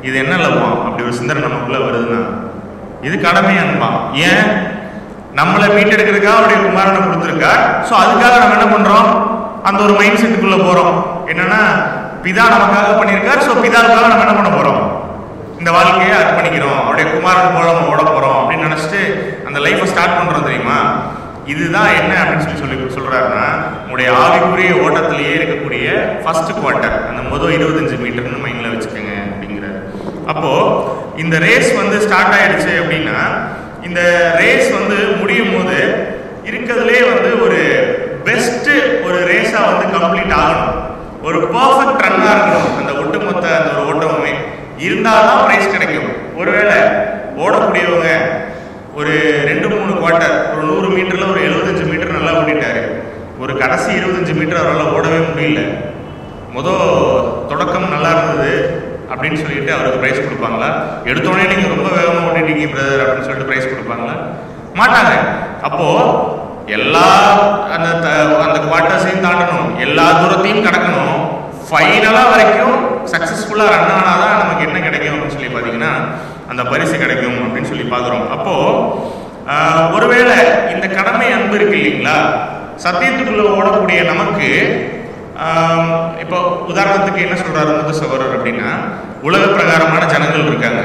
இது என்ன லவம் அப்படி ஒரு சிந்தனை நமக்குள்ள வருதுன்னா இது கடமை அன்பா. ஏன் நம்மளை மீட்டெடுக்கிறதுக்காக அவருடைய குமாரனை கொடுத்துருக்கார். ஸோ அதுக்காக நம்ம என்ன பண்றோம், அந்த ஒரு மைண்ட் செட்டுக்குள்ள போறோம். என்னன்னா பிதா நமக்காக பண்ணியிருக்கார், ஸோ பிதாவுக்காக நம்ம என்ன பண்ண போறோம், இந்த வாழ்க்கையை அர்ப்பணிக்கிறோம், அவருடைய குமாரன் போல நம்ம ஓட போறோம் அப்படின்னு நினைச்சிட்டு அந்த லைஃபை ஸ்டார்ட் பண்றோம் தெரியுமா. இதுதான் என்ன அப்படின்னு சொல்லி சொல்றாருன்னா, உங்களுடைய ஆவிக்குரிய ஓட்டத்திலேயே இருக்கக்கூடிய ஃபர்ஸ்ட் குவார்ட்டர், அந்த முதல் 25 மீட்டர்னு மைண்ட்ல வச்சுக்கோங்க அப்படிங்கிறாரு. அப்போ இந்த ரேஸ் வந்து ஸ்டார்ட் ஆயிடுச்சு அப்படின்னா, இந்த ரேஸ் வந்து முடியும் போது இருக்கிறதுலே வந்து ஒரு பெஸ்ட் ஒரு ரேஸா வந்து கம்ப்ளீட் ஆகணும், ஒரு பர்ஃபெக்ட் ரன்னா இருக்கணும். அந்த ஒட்டுமொத்த அந்த ஒரு ஓட்டமுமே இருந்தால்தான் பிரைஸ் கிடைக்கும். ஒருவேளை ஓடக்கூடியவங்க ஒரு 2-3 குவார்ட்டர், ஒரு 100 மீட்டர்ல ஒரு 75 மீட்டர் நல்லா ஓடிட்டாரு, ஒரு கடைசி 25 மீட்டர் அவரால் ஓடவே முடியல, தொடக்கம் நல்லா இருந்தது அப்படின்னு சொல்லிட்டு அவருக்கு பிரைஸ் கொடுப்பாங்களா? எடுத்தோடனே நீங்க ரொம்ப வேகமாக ஓடிட்டீங்க பிரதர் அப்படின்னு சொல்லிட்டு பிரைஸ் கொடுப்பாங்களா? மாட்டாங்க. அப்போ எல்லா அந்த குவார்ட்டர்ஸையும் தாண்டணும், எல்லா தூரத்தையும் கடக்கணும், ஃபைனலா வரைக்கும் சக்சஸ்ஃபுல்லா ரன் ஆனாதான் நமக்கு என்ன கிடைக்கும் அப்படின்னு சொல்லி பாத்தீங்கன்னா அந்த பரிசு கிடைக்கும் அப்படின்னு சொல்லி பாக்குறோம். அப்போ ஒருவேளை இந்த கடமை அன்பு இருக்கு இல்லைங்களா, சத்தியத்துக்குள்ள ஓடக்கூடிய நமக்கு இப்போ உதாரணத்துக்கு என்ன சொல்றாரு மூத்த சகோதரர் அப்படின்னா, உலக பிரகாரமான ஜனங்கள் இருக்காங்க,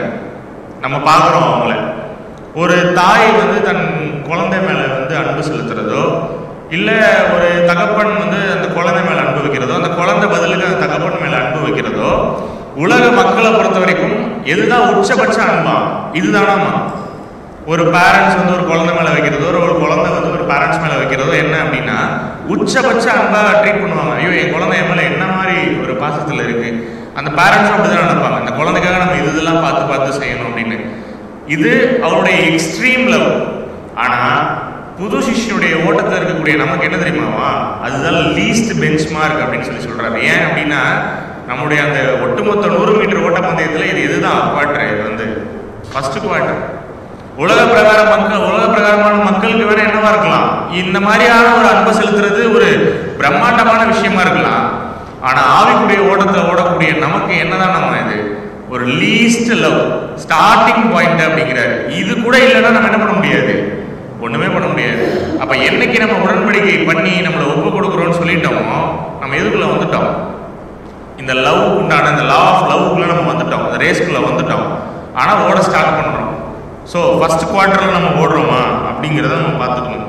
நம்ம பார்க்குறோம் அவங்கள. ஒரு தாய் வந்து தன் குழந்தை மேல வந்து அன்பு செலுத்துறதோ, இல்லை ஒரு தகப்பன் வந்து அந்த குழந்தை மேல அன்பு வைக்கிறதோ, அந்த குழந்தை பதிலுக்கு அந்த தகப்பன் மேல அன்பு வைக்கிறதோ, உலக மக்களை பொறுத்த வரைக்கும் எதுதான் உச்சபட்ச அன்பா? இதுதானாமா? ஒரு பேரண்ட்ஸ் வந்து ஒரு குழந்தை மேல வைக்கிறதோ, ஒரு குழந்தை வந்து ஒரு பேரண்ட்ஸ் மேல வைக்கிறதோ என்ன அப்படின்னா உச்சபட்ச அன்பா ட்ரீட் பண்ணுவாங்க. ஐயோ என் குழந்தை என் மேல என்ன மாதிரி ஒரு பாசத்துல இருக்கு. அந்த பேரண்ட்ஸும் அப்படிதான் நினைப்பாங்க, அந்த குழந்தைக்காக நம்ம இதெல்லாம் பார்த்து செய்யணும் அப்படின்னு. இது அவருடைய எக்ஸ்ட்ரீம் லவ். ஆனா புது சிஷ்யனுடைய ஓட்டத்தில் இருக்கக்கூடிய நமக்கு என்ன தெரியுமாவா, அதுதான் லீஸ்ட் பெஞ்ச் மார்க் அப்படின்னு சொல்றாரு. ஏன் அப்படின்னா நம்முடைய அந்த ஒட்டுமொத்த 100 மீட்டர் ஓட்ட பந்தயத்தில் இது எதுதான் குவார்டர், இது வந்து ஃபர்ஸ்ட் குவார்டர். உலக பிரகாரமான மக்களுக்கு வேற என்னவா இருக்கலாம், இந்த மாதிரியான ஒரு அன்பை செலுத்துறது ஒரு பிரம்மாண்டமான விஷயமா இருக்கலாம். ஆனா ஆவிக்குரிய ஓட்டத்தை ஓடக்கூடிய நமக்கு என்னதான் நம்ம இது ஒரு லீஸ்ட் லவ் ஸ்டார்டிங் பாயிண்ட் அப்படிங்கிறாரு. இது கூட இல்லைன்னா நம்ம என்ன பண்ண முடியாது, ஒண்ணுமே பண்ண முடியாது. அப்ப என்னைக்கு நம்ம உடன்படிக்கை பண்ணி நம்மளை ஒப்பு கொடுக்குறோம்னு சொல்லிட்டோமோ நம்ம எதுக்குள்ள வந்துட்டோம், இந்த லவ் உண்டான இந்த லா ஆஃப் லவ்க்குள்ள நம்ம வந்துட்டோம், இந்த ரேஸ்க்குள்ள வந்துட்டோம். ஆனா ஓட ஸ்டார்ட் பண்றோம். ஸோ ஃபர்ஸ்ட் குவார்ட்டர்ல நம்ம ஓடுறோமா அப்படிங்கிறத நம்ம பார்த்துக்கணும்.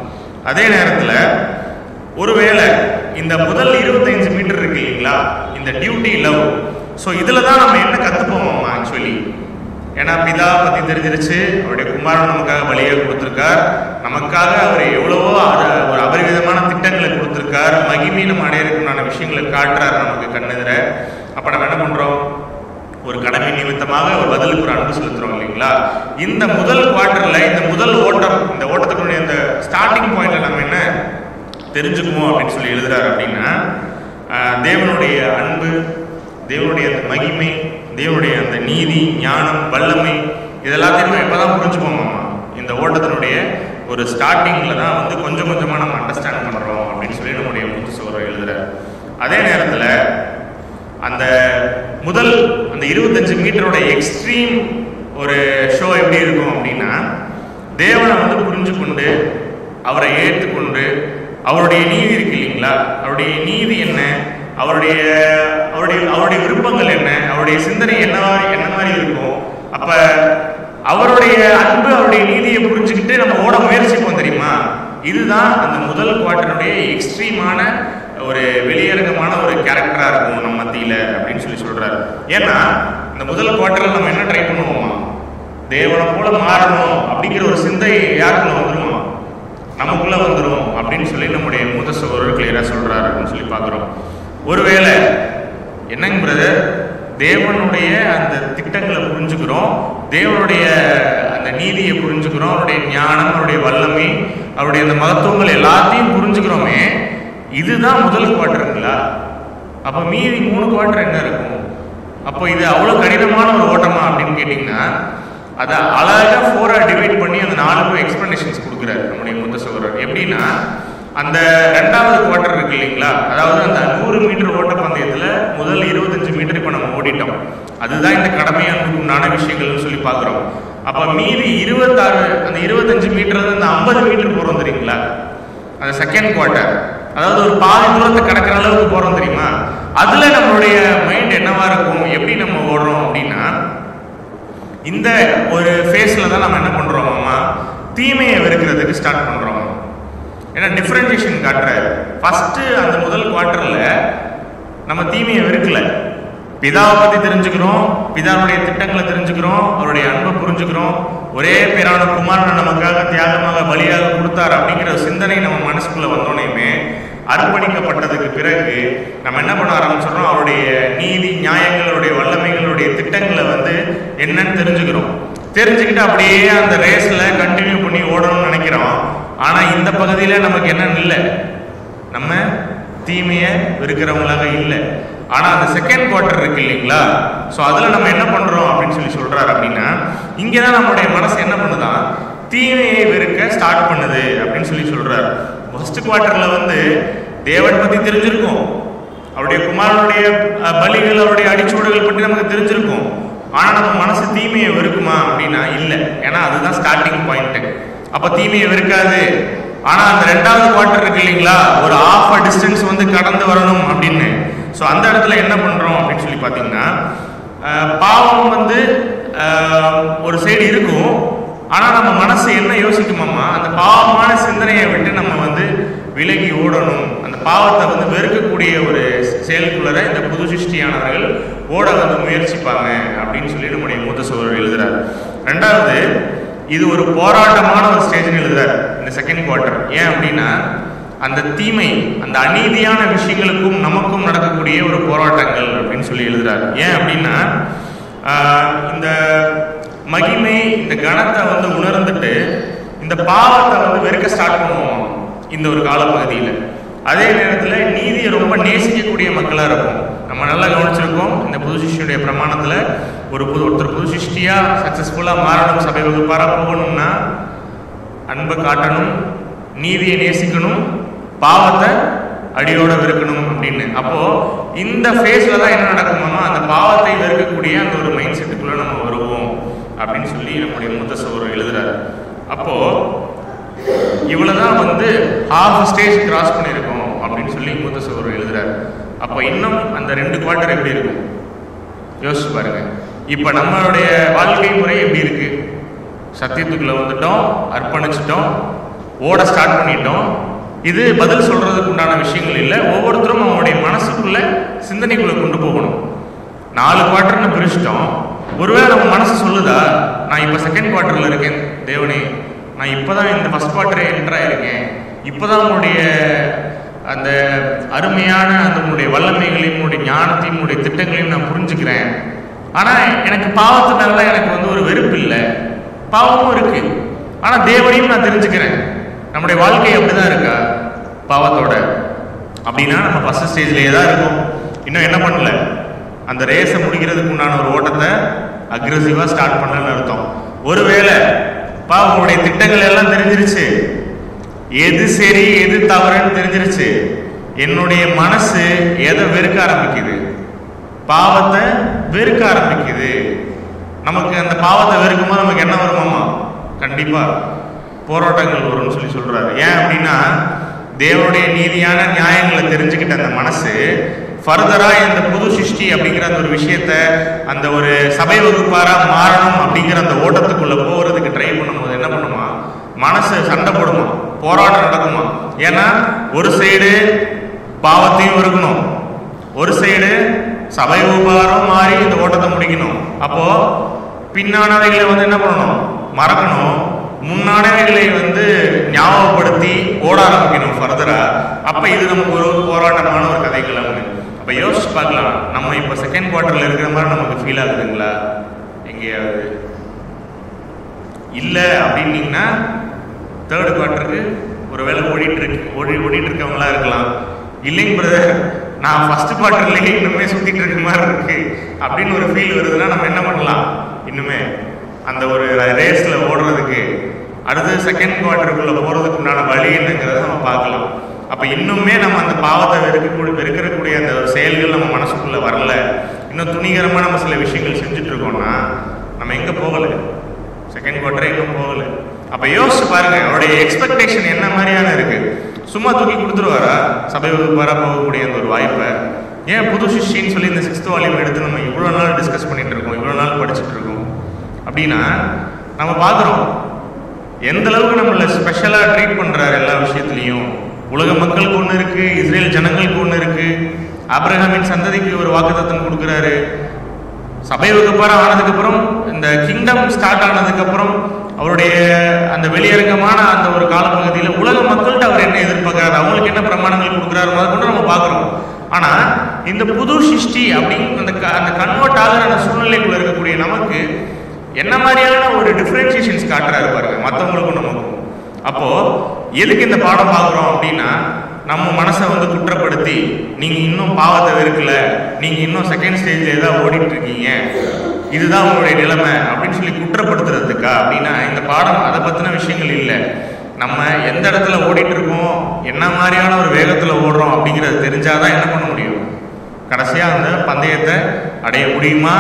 அதே நேரத்தில் ஒருவேளை இந்த முதல் 25 மீட்டர் இருக்கு இல்லைங்களா, இந்த டியூட்டி லவ், ஸோ இதில் தான் நம்ம என்ன கற்றுப்போம் ஆக்சுவலி. ஏன்னா பிதா பற்றி தெரிஞ்சிருச்சு, அவருடைய குமாரன் நமக்காக பலியாக கொடுத்துருக்கார், நமக்காக அவர் எவ்வளவோ ஒரு அபரிவிதமான திட்டங்களை கொடுத்துருக்கார், மகிமை நம்ம அடையிறதுக்குண்டான விஷயங்களை காட்டுறாரு நமக்கு கண்ணெதிர. அப்போ நம்ம என்ன பண்ணுறோம், ஒரு கடமை நிமித்தமாக ஒரு பதிலுக்கு ஒரு அன்பு செலுத்துறோம் இல்லைங்களா. இந்த முதல் குவார்ட்டர்ல இந்த முதல் ஓட்டம், இந்த ஓட்டத்துக்குடைய இந்த ஸ்டார்டிங் பாயிண்ட்ல நம்ம என்ன தெரிஞ்சுக்குவோம் அப்படின்னு சொல்லி எழுதுறாரு அப்படின்னா, தேவனுடைய அன்பு, தேவனுடைய அந்த மகிமை, தேவனுடைய அந்த நீதி, ஞானம், வல்லமை, இதெல்லாத்தையும் எப்பதான் புரிஞ்சுப்போமா, இந்த ஓட்டத்தினுடைய ஒரு ஸ்டார்டிங்ல தான் வந்து கொஞ்சம் கொஞ்சமா நம்ம அண்டர்ஸ்டாண்ட் பண்றோம் அப்படின்னு சொல்லி நம்முடைய மூத்த சகோதரர் எழுதுறாரு. அதே நேரத்துல அந்த முதல் அந்த 25 மீட்டரோட எக்ஸ்ட்ரீம் ஒரு ஷோ எப்படி இருக்கும் அப்படின்னா, தேவனை வந்து புரிஞ்சு கொண்டு அவரை ஏற்றுக்கொண்டு அவருடைய நீதி இருக்கு இல்லைங்களா, அவருடைய நீதி என்ன, அவருடைய விருப்பங்கள் என்ன, அவருடைய சிந்தனை என்ன மாதிரி இருக்கும். அப்ப அவருடைய அன்பு, அவருடைய நீதியை புரிஞ்சுக்கிட்டு நம்ம ஓட முயற்சிப்போம் தெரியுமா. இதுதான் அந்த முதல் குவார்ட்டருடைய எக்ஸ்ட்ரீமான ஒரு வெளியரங்கமான ஒரு கேரக்டரா இருக்கும் நம்ம மத்தியில அப்படின்னு சொல்லி சொல்றாரு. ஏன்னா இந்த முதல் குவார்ட்டர்ல நம்ம என்ன ட்ரை பண்ணுவோமா, தேவனை போல மாறணும் அப்படிங்கிற ஒரு சிந்தை யாருக்குள்ள வந்துருமா, நமக்குள்ள வந்துடும் அப்படின்னு சொல்லி நம்முடைய மூத்த சகோதரர் கிளியரா சொல்றாரு அப்படின்னு சொல்லி பாக்குறோம். ஒருவேளை என்னங்க பிரதர், தேவனுடைய அந்த திட்டங்களை புரிஞ்சுக்கிறோம், தேவனுடைய அந்த நீதியை புரிஞ்சுக்கிறோம், அவருடைய ஞானம், அவருடைய வல்லமை, அவருடைய அந்த மகத்துவங்கள் எல்லாத்தையும் புரிஞ்சுக்கிறோமே, இதுதான் முதல் குவார்ட்டருங்களா? அப்போ மீதி 3 குவார்டர் என்ன இருக்கும்? அப்போ இது அவ்வளோ கடினமான ஒரு ஓட்டமா அப்படின்னு கேட்டிங்கன்னா, அதை அழகாக 4ஆக டிவைட் பண்ணி அந்த 4க்கும் எக்ஸ்பிளனேஷன்ஸ் கொடுக்குறாரு நம்முடைய மூத்த சகோதரர். எப்படின்னா, அந்த 2வது குவார்டர் இருக்கு இல்லைங்களா, அதாவது அந்த 100 மீட்டர் ஓட்டப்பந்தயத்தில் முதல் 25 மீட்டர் இப்போ நம்ம ஓடிட்டோம். அதுதான் இந்த கடமையான உண்டான விஷயங்கள்னு சொல்லி பார்க்குறோம். அப்போ மீதி 26 அந்த 25 மீட்டர் அந்த 50 மீட்டர் போகிறோம் தெரியுங்களா, அந்த செகண்ட் குவார்டர், அதாவது ஒரு பாதி தூரத்தை கடக்கிற அளவுக்கு போகிறோம் தெரியுமா, அதில் நம்மளுடைய மைண்ட் என்னவா இருக்கும், எப்படி நம்ம ஓடுறோம் அப்படின்னா, இந்த ஒரு ஃபேஸில் தான் நம்ம என்ன பண்ணுறோம்மா, தீமையை வெறுக்கிறதுக்கு ஸ்டார்ட் பண்ணுறோம். ஏன்னா டிஃப்ரென்சியேஷன் காட்டுறாரு. ஃபஸ்ட்டு அந்த முதல் குவார்ட்டரில் நம்ம தீமையை வெறுக்கலை, பிதாவை பற்றி தெரிஞ்சுக்கிறோம், பிதாவுடைய திட்டங்களை தெரிஞ்சுக்கிறோம், அவருடைய அன்பை புரிஞ்சுக்கிறோம், ஒரே பேரான குமாரனை நமக்காக தியாகமாக பலியாக கொடுத்தார் அப்படிங்கிற சிந்தனை நம்ம மனசுக்குள்ளே வந்தோடனேயுமே அர்ப்பணிக்கப்பட்டதுக்கு பிறகு நம்ம என்ன பண்ண ஆரம்பிச்சிடறோம், அவருடைய நீதி நியாயங்களுடைய வல்லமைகளுடைய திட்டங்களை வந்து என்னன்னு தெரிஞ்சுக்கிறோம். தெரிஞ்சுக்கிட்டு அப்படியே அந்த ரேஸில் கண்டினியூ பண்ணி ஓடணும்னு நினைக்கிறோம். ஆனால் இந்த பகுதியில் நமக்கு என்னன்னு இல்லை, நம்ம தீமையை வெறுக்கிறவங்களாக இல்லை. ஆனால் அந்த செகண்ட் குவார்ட்டர் இருக்கு இல்லைங்களா, ஸோ அதில் நம்ம என்ன பண்ணுறோம் அப்படின்னு சொல்லி சொல்கிறார் அப்படின்னா, இங்கே தான் நம்மளுடைய மனசு என்ன பண்ணுதான், தீமையை வெறுக்க ஸ்டார்ட் பண்ணுது அப்படின்னு சொல்லி சொல்கிறார். ஃபர்ஸ்ட் குவார்ட்டரில் வந்து தேவன் பற்றி தெரிஞ்சிருக்கும், அவருடைய குமாரனுடைய பலிகள் அவருடைய அடிச்சூடுகள் பற்றி நமக்கு தெரிஞ்சிருக்கும். ஆனால் நம்ம மனசு தீமையை வெறுக்குமா அப்படின்னா இல்லை, ஏன்னா அதுதான் ஸ்டார்டிங் பாயிண்ட்டு. அப்போ தீமையை வெறுக்காது. ஆனால் அந்த 2வது குவார்ட்டர் இருக்கு இல்லைங்களா, ஒரு ½ டிஸ்டன்ஸ் வந்து கடந்து வரணும் அப்படின்னு. ஸோ அந்த இடத்துல என்ன பண்ணுறோம் அப்படின்னு சொல்லி பார்த்தீங்கன்னா, பாவம் வந்து ஒரு சைடு இருக்கும். ஆனால் நம்ம மனசு என்ன யோசிக்குமாம்மா, அந்த பாவமான சிந்தனையை விட்டு நம்ம வந்து விலகி ஓடணும், அந்த பாவத்தை வந்து வெறுக்கக்கூடிய ஒரு செயலுக்குள்ளே இந்த புது சிருஷ்டியானவர்கள் ஓட வந்து முயற்சிப்பாங்க அப்படின்னு சொல்லி நம்முடைய மூத்த சகோதரர் எழுதுறார். 2வது, இது ஒரு போராட்டமான ஒரு ஸ்டேஜ்னு எழுதுறார் இந்த செகண்ட் குவார்ட்டர். ஏன் அப்படின்னா, அந்த தீமை, அந்த அநீதியான விஷயங்களுக்கும் நமக்கும் நடக்கக்கூடிய ஒரு போராட்டங்கள் அப்படின்னு சொல்லி எழுதுறாரு. ஏன் அப்படின்னா, இந்த மகிமை, இந்த கணத்தை வந்து உணர்ந்துட்டு இந்த பாவத்தை வந்து வெறுக்க ஸ்டார்ட் பண்ணுவோம் இந்த ஒரு காலப்பகுதியில். அதே நேரத்தில் நீதியை ரொம்ப நேசிக்கக்கூடிய மக்களாக இருக்கும். நம்ம நல்லா கவனிச்சிருக்கோம், இந்த புது சிருஷ்டியுடைய பிரமாணத்தில் ஒருத்தர் புது சிருஷ்டியாக சக்ஸஸ்ஃபுல்லாக மாறணும், சபை வகுப்பாராக போகணும்னா அன்பை காட்டணும், நீதியை நேசிக்கணும், பாவத்தை அடியோட வெறுக்கணும் அப்படின்னு. அப்போது இந்த ஃபேஸில் தான் என்ன நடக்குமாமா, அந்த பாவத்தை வெறுக்கக்கூடிய அந்த ஒரு மைண்ட் செட்டுக்குள்ளே நம்ம வருவோம் அப்படின்னு சொல்லி நம்முடைய மூத்த சகோதரர் எழுதுறாரு. அப்போது இவ்வளோதான் வந்து ½ ஸ்டேஜ் கிராஸ் பண்ணியிருக்கோம் அப்படின்னு சொல்லி மூத்த சகோதரர் எழுதுறாரு. அப்போ இன்னும் அந்த 2 குவார்ட்டர் எப்படி இருக்கும் யோசிச்சு பாருங்க. இப்போ நம்மளுடைய வாழ்க்கை முறை எப்படி இருக்கு, சத்தியத்துக்குள்ளே வந்துட்டோம், அர்ப்பணிச்சிட்டோம், ஓட ஸ்டார்ட் பண்ணிட்டோம். இது பதில் சொல்றதுக்கு உண்டான விஷயங்கள் இல்லை, ஒவ்வொருத்தரும் அவங்களுடைய மனசுக்குள்ள சிந்தனைக்குள்ளே கொண்டு போகணும். 4 குவார்ட்டர்னு பிரிச்சிட்டோம். ஒருவேளை நம்ம மனசு சொல்லுதா, நான் இப்போ செகண்ட் குவார்ட்டரில் இருக்கேன் தேவனே, நான் இப்போ தான் இந்த ஃபஸ்ட் குவார்ட்டரே என்ட்ராக இருக்கேன், இப்போ தான் உங்களுடைய அந்த அருமையான அந்த உங்களுடைய வல்லமைகளையும் உங்களுடைய ஞானத்தையும் உங்களுடைய திட்டங்களையும் நான் புரிஞ்சுக்கிறேன். ஆனால் எனக்கு பாவத்து மேலே எனக்கு வந்து ஒரு வெறுப்பு இல்லை, பாவமும் இருக்கு, ஆனால் தேவனையும் நான் தெரிஞ்சுக்கிறேன். நம்முடைய வாழ்க்கை அப்படிதான் இருக்கா பாவத்தோட அப்படின்னா, நம்ம ஃபர்ஸ்ட் ஸ்டேஜ்லேயே தான் இருக்கும். இன்னும் என்ன பண்ணல, அந்த ரேஸை முடிக்கிறதுக்கு உண்டான ஒரு ஓட்டத்தை அக்ரெசிவாக ஸ்டார்ட் பண்ணலன்னு அர்த்தம். ஒருவேளை உங்களுடைய திட்டங்கள் எல்லாம் தெரிஞ்சிருச்சு, எது சரி எது தவறுன்னு தெரிஞ்சிருச்சு, என்னுடைய மனசு எதை வெறுக்க ஆரம்பிக்குது, பாவத்தை வெறுக்க ஆரம்பிக்குது. நமக்கு அந்த பாவத்தை வெறுக்கும்போது நமக்கு என்ன வருமாமா, கண்டிப்பா போராட்டங்கள் வரும்னு சொல்லி சொல்றாரு. ஏன் அப்படின்னா, தேவனுடைய நீதியான நியாயங்களை தெரிஞ்சுக்கிட்ட அந்த மனசு ஃபர்தரா இந்த புது சிருஷ்டி அப்படிங்கிற அந்த ஒரு விஷயத்த, அந்த ஒரு சபை வகுப்பாரா மாறணும் அப்படிங்கிற அந்த ஓட்டத்துக்குள்ள போகிறதுக்கு ட்ரை பண்ணும்போது என்ன பண்ணுமா, மனசு சண்டை போடுமா, போராட்டம் நடக்குமா. ஏன்னா ஒரு சைடு பாவத்தையும் இருக்கணும், ஒரு சைடு சபை வகுப்பாரம் மாறி இந்த ஓட்டத்தை முடிக்கணும். அப்போ பின்னானவைகளை வந்து என்ன பண்ணணும், மறக்கணும், முன்னானவைகளை வந்து ஞாபகப்படுத்தி ஓட ஆரம்பிக்கணும் ஃபர்தரா. அப்ப இது நமக்கு ஒரு போராட்டமான ஒரு கதைகள். அப்ப யோசிச்சு பார்க்கலாம், நம்ம இப்ப செகண்ட் குவார்ட்டர்ல இருக்கிற மாதிரி நமக்கு ஃபீல் ஆகுதுங்களா எங்கேயாவது? இல்லை அப்படின்னீங்கன்னா தேர்ட் குவார்ட்டருக்கு ஒரு வேலை ஓடிட்டு இருக்கவங்களா இருக்கலாம். இல்லைங்க பிரதர், நான் ஃபர்ஸ்ட் குவார்ட்டர்லேயே இன்னுமே சுற்றிட்டு இருக்க மாதிரி இருக்கு அப்படின்னு ஒரு ஃபீல் வருதுன்னா நம்ம என்ன பண்ணலாம்? இன்னுமே அந்த ஒரு ரேஸில் ஓடுறதுக்கு அடுத்து செகண்ட் குவார்ட்டருக்குள்ளே போகிறதுக்கு உண்டான வழி என்னங்கிறத நம்ம பார்க்கலாம். அப்போ இன்னுமே நம்ம அந்த பாவத்தை வெறுக்கக்கூடிய அந்த செயல்கள் நம்ம மனசுக்குள்ளே வரல, இன்னும் துணிகரமாக நம்ம சில விஷயங்கள் செஞ்சுட்டு இருக்கோம்னா நம்ம எங்கே போகலை? செகண்ட் குவார்ட்டரே இன்னும் போகலை. அப்போ யோசிச்சு பாருங்க, அவருடைய எக்ஸ்பெக்டேஷன் என்ன மாதிரியான இருக்கு? சும்மா தூக்கி கொடுத்துருவாரா சபை வகுப்பாரா போகக்கூடிய அந்த ஒரு வாய்ப்பை? ஏன் புது சிஷ்யின்னு சொல்லி இந்த 6th வால்யூம் எடுத்து நம்ம இவ்வளோ நாள் டிஸ்கஸ் பண்ணிட்டு இருக்கோம், இவ்வளோ நாள் படிச்சுட்டு இருக்கோம் அப்படின்னா நம்ம பார்க்குறோம் எந்த அளவுக்கு நம்மளை ஸ்பெஷலாக ட்ரீட் பண்ணுறாரு எல்லா விஷயத்துலையும். உலக மக்களுக்கு ஒன்று இருக்கு, இஸ்ரேல் ஜனங்களுக்கு ஒன்று இருக்கு, ஆபிரகாமின் சந்ததிக்கு ஒரு வாக்குத்தத்தம் கொடுக்குறாரு. சபை வகுப்பாரா ஆனதுக்கப்புறம், இந்த கிங்டம் ஸ்டார்ட் ஆனதுக்கப்புறம் அவருடைய அந்த வெளியரங்கமான அந்த ஒரு காலப்பகுதியில் உலக மக்கள்கிட்ட அவர் என்ன எதிர்பார்க்கிறாரு, அவங்களுக்கு என்ன பிரமாணங்கள் கொடுக்குறாரு அதை கொண்டு நம்ம பார்க்குறோம். ஆனால் இந்த புது சிருஷ்டி அப்படின்னு அந்த கன்வெர்ட் ஆகிற அந்த சூழ்நிலைக்குள்ள இருக்கக்கூடிய நமக்கு என்ன மாதிரியான ஒரு டிஃப்ரென்சியேஷன்ஸ் காட்டுறாரு பாருங்க மற்றவங்களுக்கும் நமக்கும். அப்போ எதுக்கு இந்த பாடம் பார்க்குறோம் அப்படின்னா, நம்ம மனசை குற்றப்படுத்தி நீங்கள் இன்னும் பாவத்தை வெறுக்கல, நீங்கள் இன்னும் செகண்ட் ஸ்டேஜில் தான் ஓடிட்டு இருக்கீங்க, இதுதான் உங்களுடைய நிலைமை அப்படின்னு சொல்லி குற்றப்படுத்துறதுக்கா அப்படின்னா இந்த பாடம் அதை பற்றின விஷயங்கள் இல்லை. நம்ம எந்த இடத்துல ஓடிட்டு இருக்கோம், என்ன மாதிரியான ஒரு வேகத்தில் ஓடுறோம் அப்படிங்கிறது தெரிஞ்சாதான் என்ன பண்ண முடியும், கடைசியாக அந்த பந்தயத்தை அடைய முடியுமா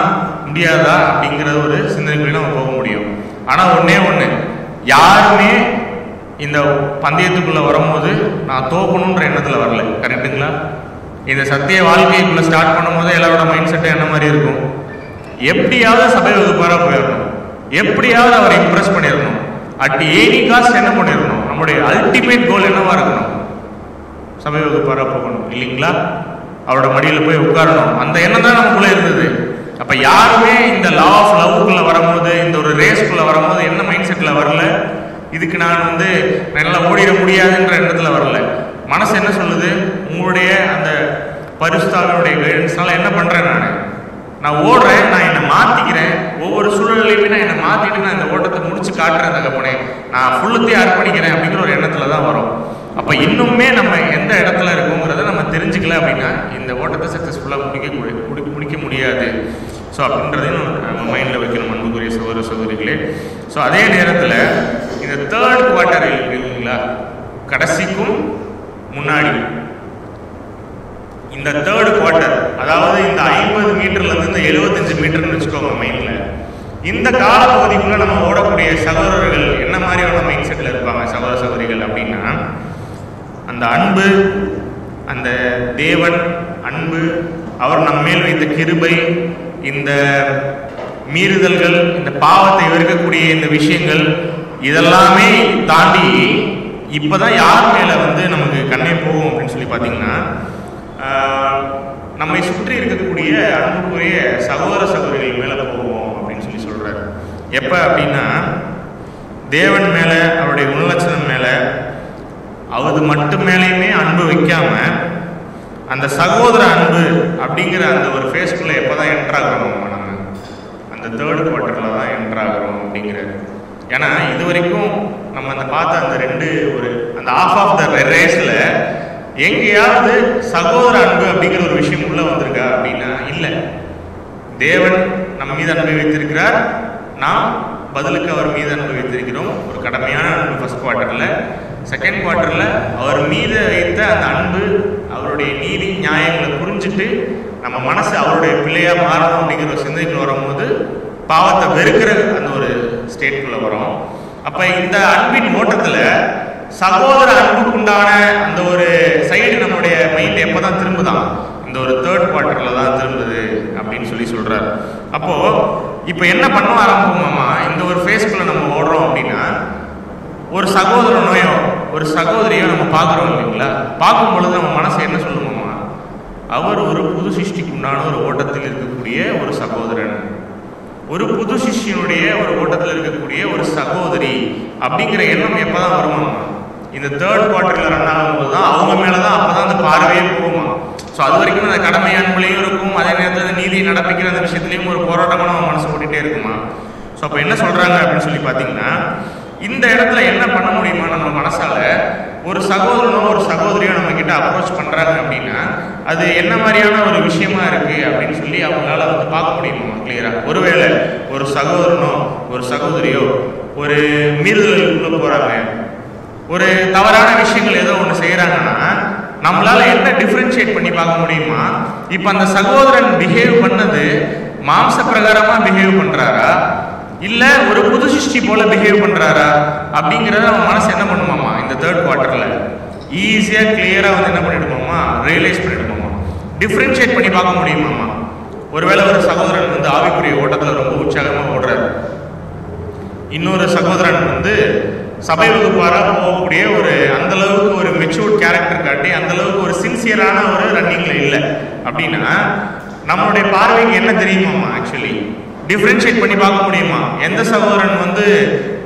முடியாதா அப்படிங்கிற ஒரு சிந்தனைக்குள்ளே நம்ம போக முடியும். ஆனால் ஒன்று யாருமே இந்த பந்தயத்துக்குள்ளே வரும்போது நான் தோக்கணுன்ற எண்ணத்தில் வரல. கரெக்டுங்களா? இந்த சத்திய வாழ்க்கைக்குள்ளே ஸ்டார்ட் பண்ணும்போது எல்லாரோட மைண்ட் செட்டும் என்ன மாதிரி இருக்கும்? எப்படியாவது சபை வகுப்பாராக போயிடணும், எப்படியாவது அவரை இம்ப்ரெஸ் பண்ணிடணும், அட் எனி காஸ்ட் என்ன பண்ணிடணும், நம்முடைய அல்டிமேட் கோல் என்னவா இருக்கணும்? சபை வகுப்பாராக போகணும் இல்லைங்களா? அவரோட மடியில் போய் உட்காரணும், அந்த எண்ணம் தான் நமக்குள்ளே இருந்தது. அப்போ யாருமே இந்த லா ஆஃப் லவ்க்குள்ளே வரும்போது, இந்த ஒரு ரேஸ்க்குள்ளே வரும்போது என்ன மைண்ட் செட்டில் வரல? இதுக்கு நான் நல்லா ஓடிட முடியாதுன்ற எண்ணத்தில் வரல. மனசு என்ன சொல்லுது? உங்களுடைய அந்த பரிசுத்தாவினுடைய கைடன்ஸ்னால என்ன பண்ணுறேன், நான் ஓடுறேன், நான் என்னை மாற்றிக்கிறேன், ஒவ்வொரு சூழ்நிலையுமே நான் என்னை மாற்றிட்டு நான் இந்த ஓட்டத்தை முடிச்சு காட்டுறேன் தகப்பனே, நான் ஃபுல்லத்தையும் அர்ப்பணிக்கிறேன் அப்படிங்கிற ஒரு எண்ணத்தில் தான் வரும். அப்போ இன்னுமே நம்ம எந்த இடத்துல இருக்கோங்கிறத நம்ம தெரிஞ்சுக்கல அப்படின்னா இந்த ஓட்டத்தை சக்ஸஸ்ஃபுல்லாக முடிக்க முடியாது. ஸோ அப்படின்றதையும் நம்ம மைண்டில் வைக்கணும் அன்புக்குரிய சகோதர சகோதரிகளே. ஸோ அதே நேரத்தில் இந்த தேர்ட் குவார்ட்டர் இருக்குங்களா, கடைசிக்கும் முன்னாடி இந்த தேர்ட் குவார்ட்டர், அதாவது இந்த 50 மீட்டர்லேருந்து இந்த 75 மீட்டர்னு வச்சுக்கோங்க மைண்டில், இந்த காலப்பகுதிக்குள்ளே நம்ம ஓடக்கூடிய சகோதரர்கள் என்ன மாதிரியான மைண்ட் செட்டில் இருப்பாங்க சகோதர சகோதரிகள் அப்படின்னா, அந்த அன்பு, அந்த தேவன் அன்பு, அவர் நம்ம மேல் வைத்த கிருபை, இந்த மீறுதல்கள், இந்த பாவத்தை வெறுக்கக்கூடிய இந்த விஷயங்கள் இதெல்லாமே தாண்டி இப்போதான் யார் மேலே நமக்கு கண்ணே போகும் அப்படின்னு சொல்லி பார்த்தீங்கன்னா, நம்மை சுற்றி இருக்கக்கூடிய அன்புக்குரிய சகோதர சகோதரிகள் மேலே போவோம் அப்படின்னு சொல்லி சொல்கிறார். எப்போ அப்படின்னா, தேவன் மேலே, அவருடைய குணலட்சணம் மேலே, அது மட்டும் மேலேயுமே அன்பு வைக்காம அந்த சகோதர அன்பு அப்படிங்கிற அந்த ஒரு ஃபேஸ்க்குள்ளே எப்போ தான் என்ட்ராகிறோம், நம்ம அந்த தேர்ட் குவார்ட்டரில் தான் என்ட்ராகிறோம் அப்படிங்கிறது. ஏன்னா இது வரைக்கும் நம்ம அந்த பார்த்த அந்த அந்த ஆஃப் ஆஃப் த ரேஸில் எங்கேயாவது சகோதர அன்பு அப்படிங்கிற ஒரு விஷயம் உள்ள வந்திருக்கா அப்படின்னா இல்லை. தேவன் நம்ம மீது அன்பை வைத்திருக்கிறார், நாம் பதிலுக்கு அவர் மீது அன்பு வைத்திருக்கிறோம். ஒரு கடமையான அன்பு ஃபர்ஸ்ட் குவார்ட்டரில். செகண்ட் குவார்ட்டரில் அவர் மீது வைத்த அந்த அன்பு, அவருடைய நீதி நியாயங்களை புரிஞ்சுட்டு நம்ம மனசு அவருடைய பிள்ளையாக மாறணும் அப்படிங்கிற ஒரு சிந்தனைக்குள்ள வரும்போது பாவத்தை வெறுக்கிற அந்த ஒரு ஸ்டேட்டுக்குள்ளே வரும். அப்போ இந்த அன்பின் ஓட்டத்தில் சகோதர அன்புக்குண்டான அந்த ஒரு சைடு நம்மளுடைய மைண்ட் எப்போ தான் திரும்புதான், இந்த ஒரு தேர்ட் குவார்ட்டரில் தான் திரும்புது அப்படின்னு சொல்லி சொல்கிறார். அப்போது இப்போ என்ன பண்ண ஆரம்பிப்போமாம்மா, இந்த ஒரு ஃபேஸ்க்குள்ளே நம்ம ஓடுறோம் அப்படின்னா, ஒரு சகோதரனையோ ஒரு சகோதரியோ நம்ம பார்க்குறோம் இல்லைங்களா, பார்க்கும் பொழுது நம்ம மனசு என்ன சொல்லுவோம்மா, அவர் ஒரு புது சிருஷ்டிக்கு உண்டான ஒரு ஓட்டத்தில் இருக்கக்கூடிய ஒரு சகோதரன், ஒரு புது சிஷ்யனுடைய ஒரு ஓட்டத்தில் இருக்கக்கூடிய ஒரு சகோதரி அப்படிங்கிற எண்ணம் எப்போ தான் வருமாமா, இந்த தேர்ட் குவார்ட்டரில் ரன் ஆகும்போது தான் அவங்க மேலே தான் அப்போ தான் அந்த பார்வையே போகுமா. ஸோ அது வரைக்கும் அந்த கடமை அன்புலையும் இருக்கும், அதே நேரத்தில் நீதியை நடப்பிக்கிற அந்த விஷயத்துலையும் ஒரு போராட்டமாக நம்ம மனசு ஓட்டிகிட்டே இருக்குமா. ஸோ அப்போ என்ன சொல்கிறாங்க அப்படின்னு சொல்லி பார்த்தீங்கன்னா, இந்த இடத்துல என்ன பண்ண முடியுமா நம்ம மனசால? ஒரு சகோதரனோ ஒரு சகோதரியோ நம்ம கிட்ட அப்ரோச் பண்றாங்க அப்படின்னா அது என்ன மாதிரியான ஒரு விஷயமா இருக்கு அப்படின்னு சொல்லி அவங்களால வந்து பார்க்க முடியுமா கிளியரா? ஒருவேளை ஒரு சகோதரனோ ஒரு சகோதரியோ ஒரு மீறுதலுக்குள்ள போறாங்க, ஒரு தவறான விஷயங்கள் ஏதோ ஒன்று செய்யறாங்கன்னா நம்மளால என்ன டிஃபரன்ஷியேட் பண்ணி பார்க்க முடியுமா? இப்ப அந்த சகோதரன் பிஹேவ் பண்ணது மாம்ச பிரகாரமா பிஹேவ் பண்றாரா, இல்ல ஒரு புது சிருஷ்டி போல பிஹேவ் பண்றாரா அப்படிங்கறத நம்ம மனசு என்ன பண்ணுமாமா? இந்த தேர்ட் குவார்டர்ல ஈஸியா கிளியரா வந்து என்ன பண்ணிடுமாமா? ரியலைஸ் பண்ணிடுமாமா, டிஃபரன்ஷியேட் பண்ணி பார்க்க முடியுமாமா? ஒருவேளை ஒரு சகோதரன் வந்து ஆவிக்குரிய ஓட்டத்துல ரொம்ப உற்சாகமா ஓடுறாரு, இன்னொரு சகோதரன் வந்து சபை வகுப்பாரா போகக்கூடிய ஒரு அந்த அளவுக்கு ஒரு மெச்சூர்ட் கேரக்டர் காட்டி அந்த அளவுக்கு ஒரு சின்சியரான ஒரு ரன்னிங்ல இல்லை அப்படின்னா நம்மளுடைய பார்வைக்கு என்ன தெரியுமாமா? ஆக்சுவலி டிஃபரன்ஷியேட் பண்ணி பார்க்க முடியுமா? எந்த சகோதரன் வந்து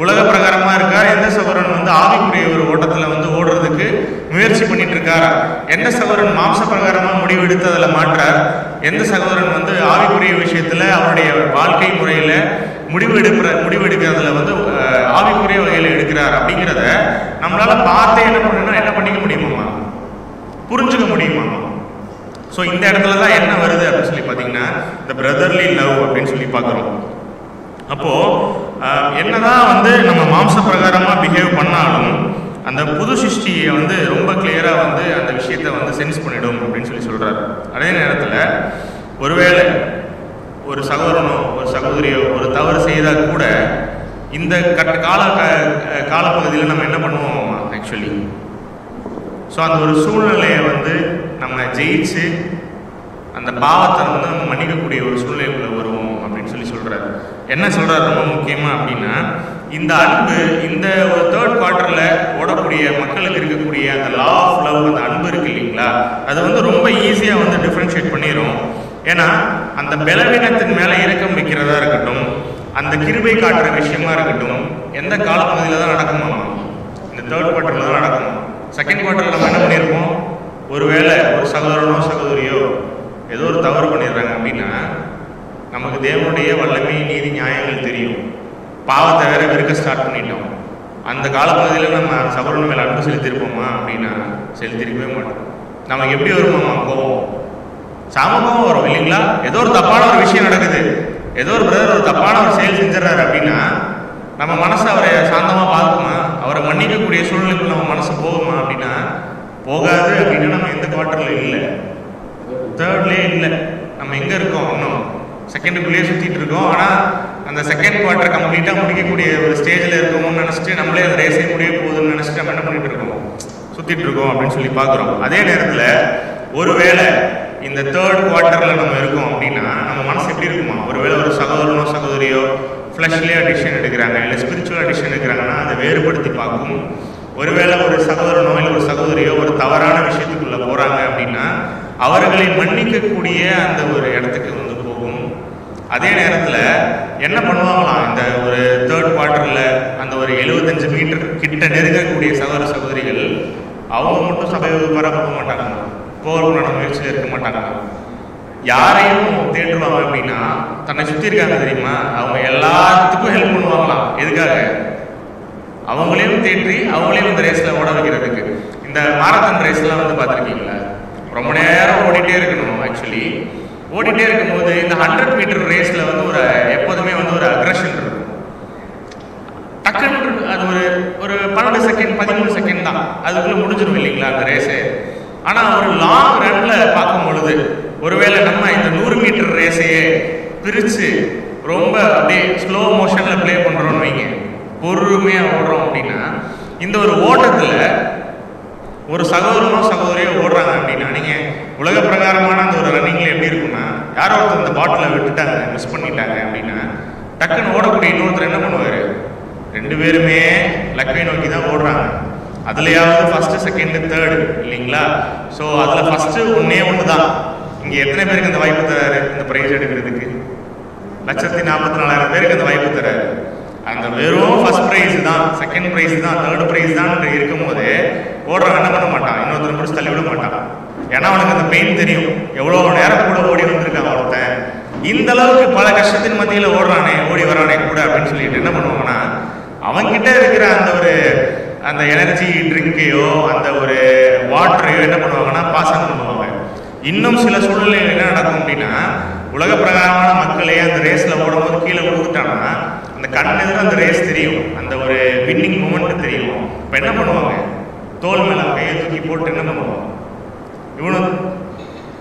உலக பிரகாரமா இருக்கார், எந்த சகோதரன் வந்து ஆவிக்குரிய ஒரு ஓட்டத்துல வந்து ஓடுறதுக்கு முயற்சி பண்ணிட்டு இருக்காரா, எந்த சகோதரன் மாம்ச பிரகாரமா முடிவு எடுத்து அதில் மாற்றார், எந்த சகோதரன் வந்து ஆவிக்குரிய விஷயத்துல அவருடைய வாழ்க்கை முறையில முடிவு எடுக்கிறதுல வந்து ஆவிக்குரிய வகையில் எடுக்கிறார் அப்படிங்கிறத நம்மளால பார்த்தே என்ன பண்ணணும், என்ன பண்ணிக்க முடியுமா? புரிஞ்சுக்க முடியுமா? ஸோ இந்த இடத்துல தான் என்ன வருது அப்படின்னு சொல்லி பார்த்தீங்கன்னா இந்த பிரதர்லி லவ் அப்படின்னு சொல்லி பார்க்குறோம். அப்போ என்னதான் வந்து நம்ம மாம்ச பிரகாரமாக பிஹேவ் பண்ணாலும் அந்த புது சிருஷ்டியை வந்து ரொம்ப கிளியராக வந்து அந்த விஷயத்தை வந்து சென்ஸ் பண்ணிடும் அப்படின்னு சொல்லி சொல்கிறார். அதே நேரத்தில் ஒருவேளை ஒரு சகோதரனோ ஒரு சகோதரியோ ஒரு தவறு செய்தால் கூட இந்த காலப்பகுதியில் நம்ம என்ன பண்ணுவோம் ஆக்சுவலி? ஸோ அந்த ஒரு சூழ்நிலையை வந்து நம்ம ஜெயிச்சு அந்த பாவத்தை வந்து நம்ம மன்னிக்கக்கூடிய ஒரு சூழ்நிலைக்குள்ள வருவோம் அப்படின்னு சொல்லி சொல்கிறார். என்ன சொல்கிறார் ரொம்ப முக்கியமாக அப்படின்னா, இந்த அன்பு இந்த ஒரு தேர்ட் குவார்ட்டரில் ஓடக்கூடிய மக்களுக்கு இருக்கக்கூடிய அந்த லா ஆஃப் லவ், அந்த அன்பு இருக்கு இல்லைங்களா, அது வந்து ரொம்ப ஈஸியாக வந்து டிஃப்ரென்ஷியேட் பண்ணிடும். ஏன்னா அந்த பலவீனத்தின் மேலே இறக்கம் வைக்கிறதா இருக்கட்டும், அந்த கிருபை காட்டுற விஷயமா இருக்கட்டும், எந்த காலப்பகுதியில் தான் நடக்குமா? இந்த தேர்ட் குவார்ட்டரில் தான் நடக்கும். செகண்ட் குவார்ட்டரில் நம்ம என்ன பண்ணியிருப்போம்? ஒருவேளை ஒரு சகோதரனோ சகோதரியோ ஏதோ ஒரு தவறு பண்ணிடுறாங்க அப்படின்னா நமக்கு தேவனுடைய வல்லமை நீதி நியாயங்கள் தெரியும், பாவத்தை வேற வெறுக்க ஸ்டார்ட் பண்ணிட்டோம். அந்த காலப்பகுதியில் நம்ம சகோதரன் மேலே அன்பு செலுத்திருப்போமா அப்படின்னா செலுத்திருக்கவே மாட்டோம். நமக்கு எப்படி வருமாமா கோவம்? சாமகமும் வரும் இல்லைங்களா? ஏதோ ஒரு தப்பான ஒரு விஷயம் நடக்குது, ஏதோ ஒரு பிரதர் ஒரு தப்பான ஒரு செயல் செஞ்சிடறாரு அப்படின்னா நம்ம மனசு அவரை சாந்தமாக பார்க்குமா? அவரை மன்னிக்கக்கூடிய சூழ்நிலைக்குள்ள நம்ம மனசு போகுமா அப்படின்னா போகாது. அப்படின்னா நம்ம எந்த குவார்ட்டரில் இல்லை, தேர்ட்லேயே இல்லை. நம்ம எங்கே இருக்கோம்? இன்னும் செகண்டுக்குள்ளேயே சுற்றிட்டு இருக்கோம். ஆனால் அந்த செகண்ட் குவார்ட்டர் கம்ப்ளீட்டாக முடிக்கக்கூடிய ஒரு ஸ்டேஜில் இருக்கோம்னு நினச்சிட்டு நம்மளே அந்த ரேஸே முடிய போகுதுன்னு நினச்சிட்டு நம்ம என்ன பண்ணிட்டு இருக்கோம்? சுற்றிட்டு இருக்கோம் அப்படின்னு சொல்லி பார்க்குறோம். அதே நேரத்தில் ஒருவேளை இந்த தேர்ட் குவார்ட்டரில் நம்ம இருக்கோம் அப்படின்னா நம்ம மனசு எப்படி இருக்குமா? ஒருவேளை ஒரு சகோதரனோ சகோதரியோ ஃப்ளஷ்லேயே டிசிஷன் எடுக்கிறாங்க, இல்லை ஸ்பிரிச்சுவலாக டிசிஷன் எடுக்கிறாங்கன்னா அதை வேறுபடுத்தி பார்க்கும். ஒருவேளை ஒரு சகோதரனோ இல்லை ஒரு சகோதரியோ ஒரு தவறான விஷயத்துக்குள்ளே போகிறாங்க அப்படின்னா அவர்களை மன்னிக்கக்கூடிய அந்த ஒரு இடத்துக்கு வந்து போகும். அதே நேரத்தில் என்ன பண்ணுவாங்களாம்? இந்த ஒரு தேர்ட் குவார்ட்டரில் அந்த ஒரு 75 மீட்டர் கிட்ட நெருங்கக்கூடிய சகோதர சகோதரிகள் அவங்க மட்டும் சபை வகுப்பாராக போக மாட்டாங்க, போகிறவங்களோட முயற்சியில் இருக்க மாட்டாங்க. யாரையும் தேடுவாங்க அப்படின்னா தன்னை சுற்றி இருக்காங்க தெரியுமா, அவங்க எல்லாத்துக்கும் ஹெல்ப் பண்ணுவாங்களாம். எதுக்காக? அவங்களையும் தேற்றி அவங்களையும் இந்த ரேஸில் ஓட வைக்கிறதுக்கு. இந்த மாரத்தான் ரேஸ்லாம் வந்து பார்த்துருக்கீங்களா? ரொம்ப நேரம் ஓடிட்டே இருக்கணும். ஆக்சுவலி ஓடிட்டே இருக்கும்போது இந்த 100 மீட்டர் ரேஸில் வந்து ஒரு எப்போதுமே வந்து ஒரு அக்ரஷன் இருக்கும். டக்குன்னு அது ஒரு 12 செகண்ட் 13 செகண்ட் தான் அதுக்குள்ளே முடிஞ்சிடும் இல்லைங்களா அந்த ரேஸு. ஆனால் ஒரு லாங் ரன்னில் பார்க்கும் பொழுது ஒருவேளை நம்ம இந்த 100 மீட்டர் ரேஸையே பிரித்து ரொம்ப அப்படியே ஸ்லோ மோஷனில் ப்ளே பண்ணுறோன்னு வைங்க, பொறுமையாக ஓடுறோம் அப்படின்னா இந்த ஒரு ஓட்டத்தில் ஒரு சகோதரனோ சகோதரியோ ஓடுறாங்க அப்படின்னா நீங்கள் உலக பிரகாரமான அந்த ஒரு ரன்னிங்கில் எப்படி இருக்குன்னா யாரோ ஒருத்தர் இந்த பாட்டிலை விட்டுட்டாங்க, மிஸ் பண்ணிட்டாங்க அப்படின்னா டக்குன்னு ஓடக்கூடிய இன்னொருத்தர் என்ன பண்ணுவார்? 2 பேருமே லக்கை நோக்கி தான் ஓடுறாங்க. அதுலையாவது ஃபஸ்ட்டு செகண்டு தேர்டு இல்லைங்களா? ஸோ அதில் ஃபஸ்ட்டு ஒன்று தான். இங்கே எத்தனை பேருக்கு அந்த வாய்ப்பு தராரு இந்த ப்ரைஸ் எடுக்கிறதுக்கு? 1,44,000 பேருக்கு அந்த வாய்ப்பு தராரு. அந்த வெறும் ஃபர்ஸ்ட் ப்ரைஸ் தான், செகண்ட் ப்ரைஸ் தான், தேர்ட் ப்ரைஸ் தான் இருக்கும்போது ஓடுறவன் என்ன பண்ண மாட்டான்? இன்னொருத்தர் பிடிச்சி தள்ளி விட மாட்டான். ஏன்னா அவனுக்கு அந்த பெயின் தெரியும். எவ்வளோ நேரம் கூட ஓடி வந்திருக்கான் ஒருத்தன், இந்த அளவுக்கு பல கஷ்டத்தின் மத்தியில் ஓடி வரானே கூட அப்படின்னு சொல்லிட்டு என்ன பண்ணுவாங்கன்னா அவங்கிட்ட இருக்கிற அந்த எனர்ஜி ட்ரிங்கையோ அந்த ஒரு வாட்டரையோ என்ன பண்ணுவாங்கன்னா பாஸ் ஆன் பண்ணுவாங்க. இன்னும் சில சூழ்நிலைகள் என்ன நடக்கும் அப்படின்னா, உலக பிரகாரமான மக்களே அந்த ரேஸ்ல ஓடும்போது கீழே விழுந்துட்டாங்கன்னா அந்த கண்ணெதிர அந்த ரேஸ் தெரியும், அந்த ஒரு வின்னிங் மூமெண்ட் தெரியும். இப்போ என்ன பண்ணுவாங்க, தோல் மேல கையை தூக்கி போட்டு என்ன பண்ணுவாங்க, இவனும்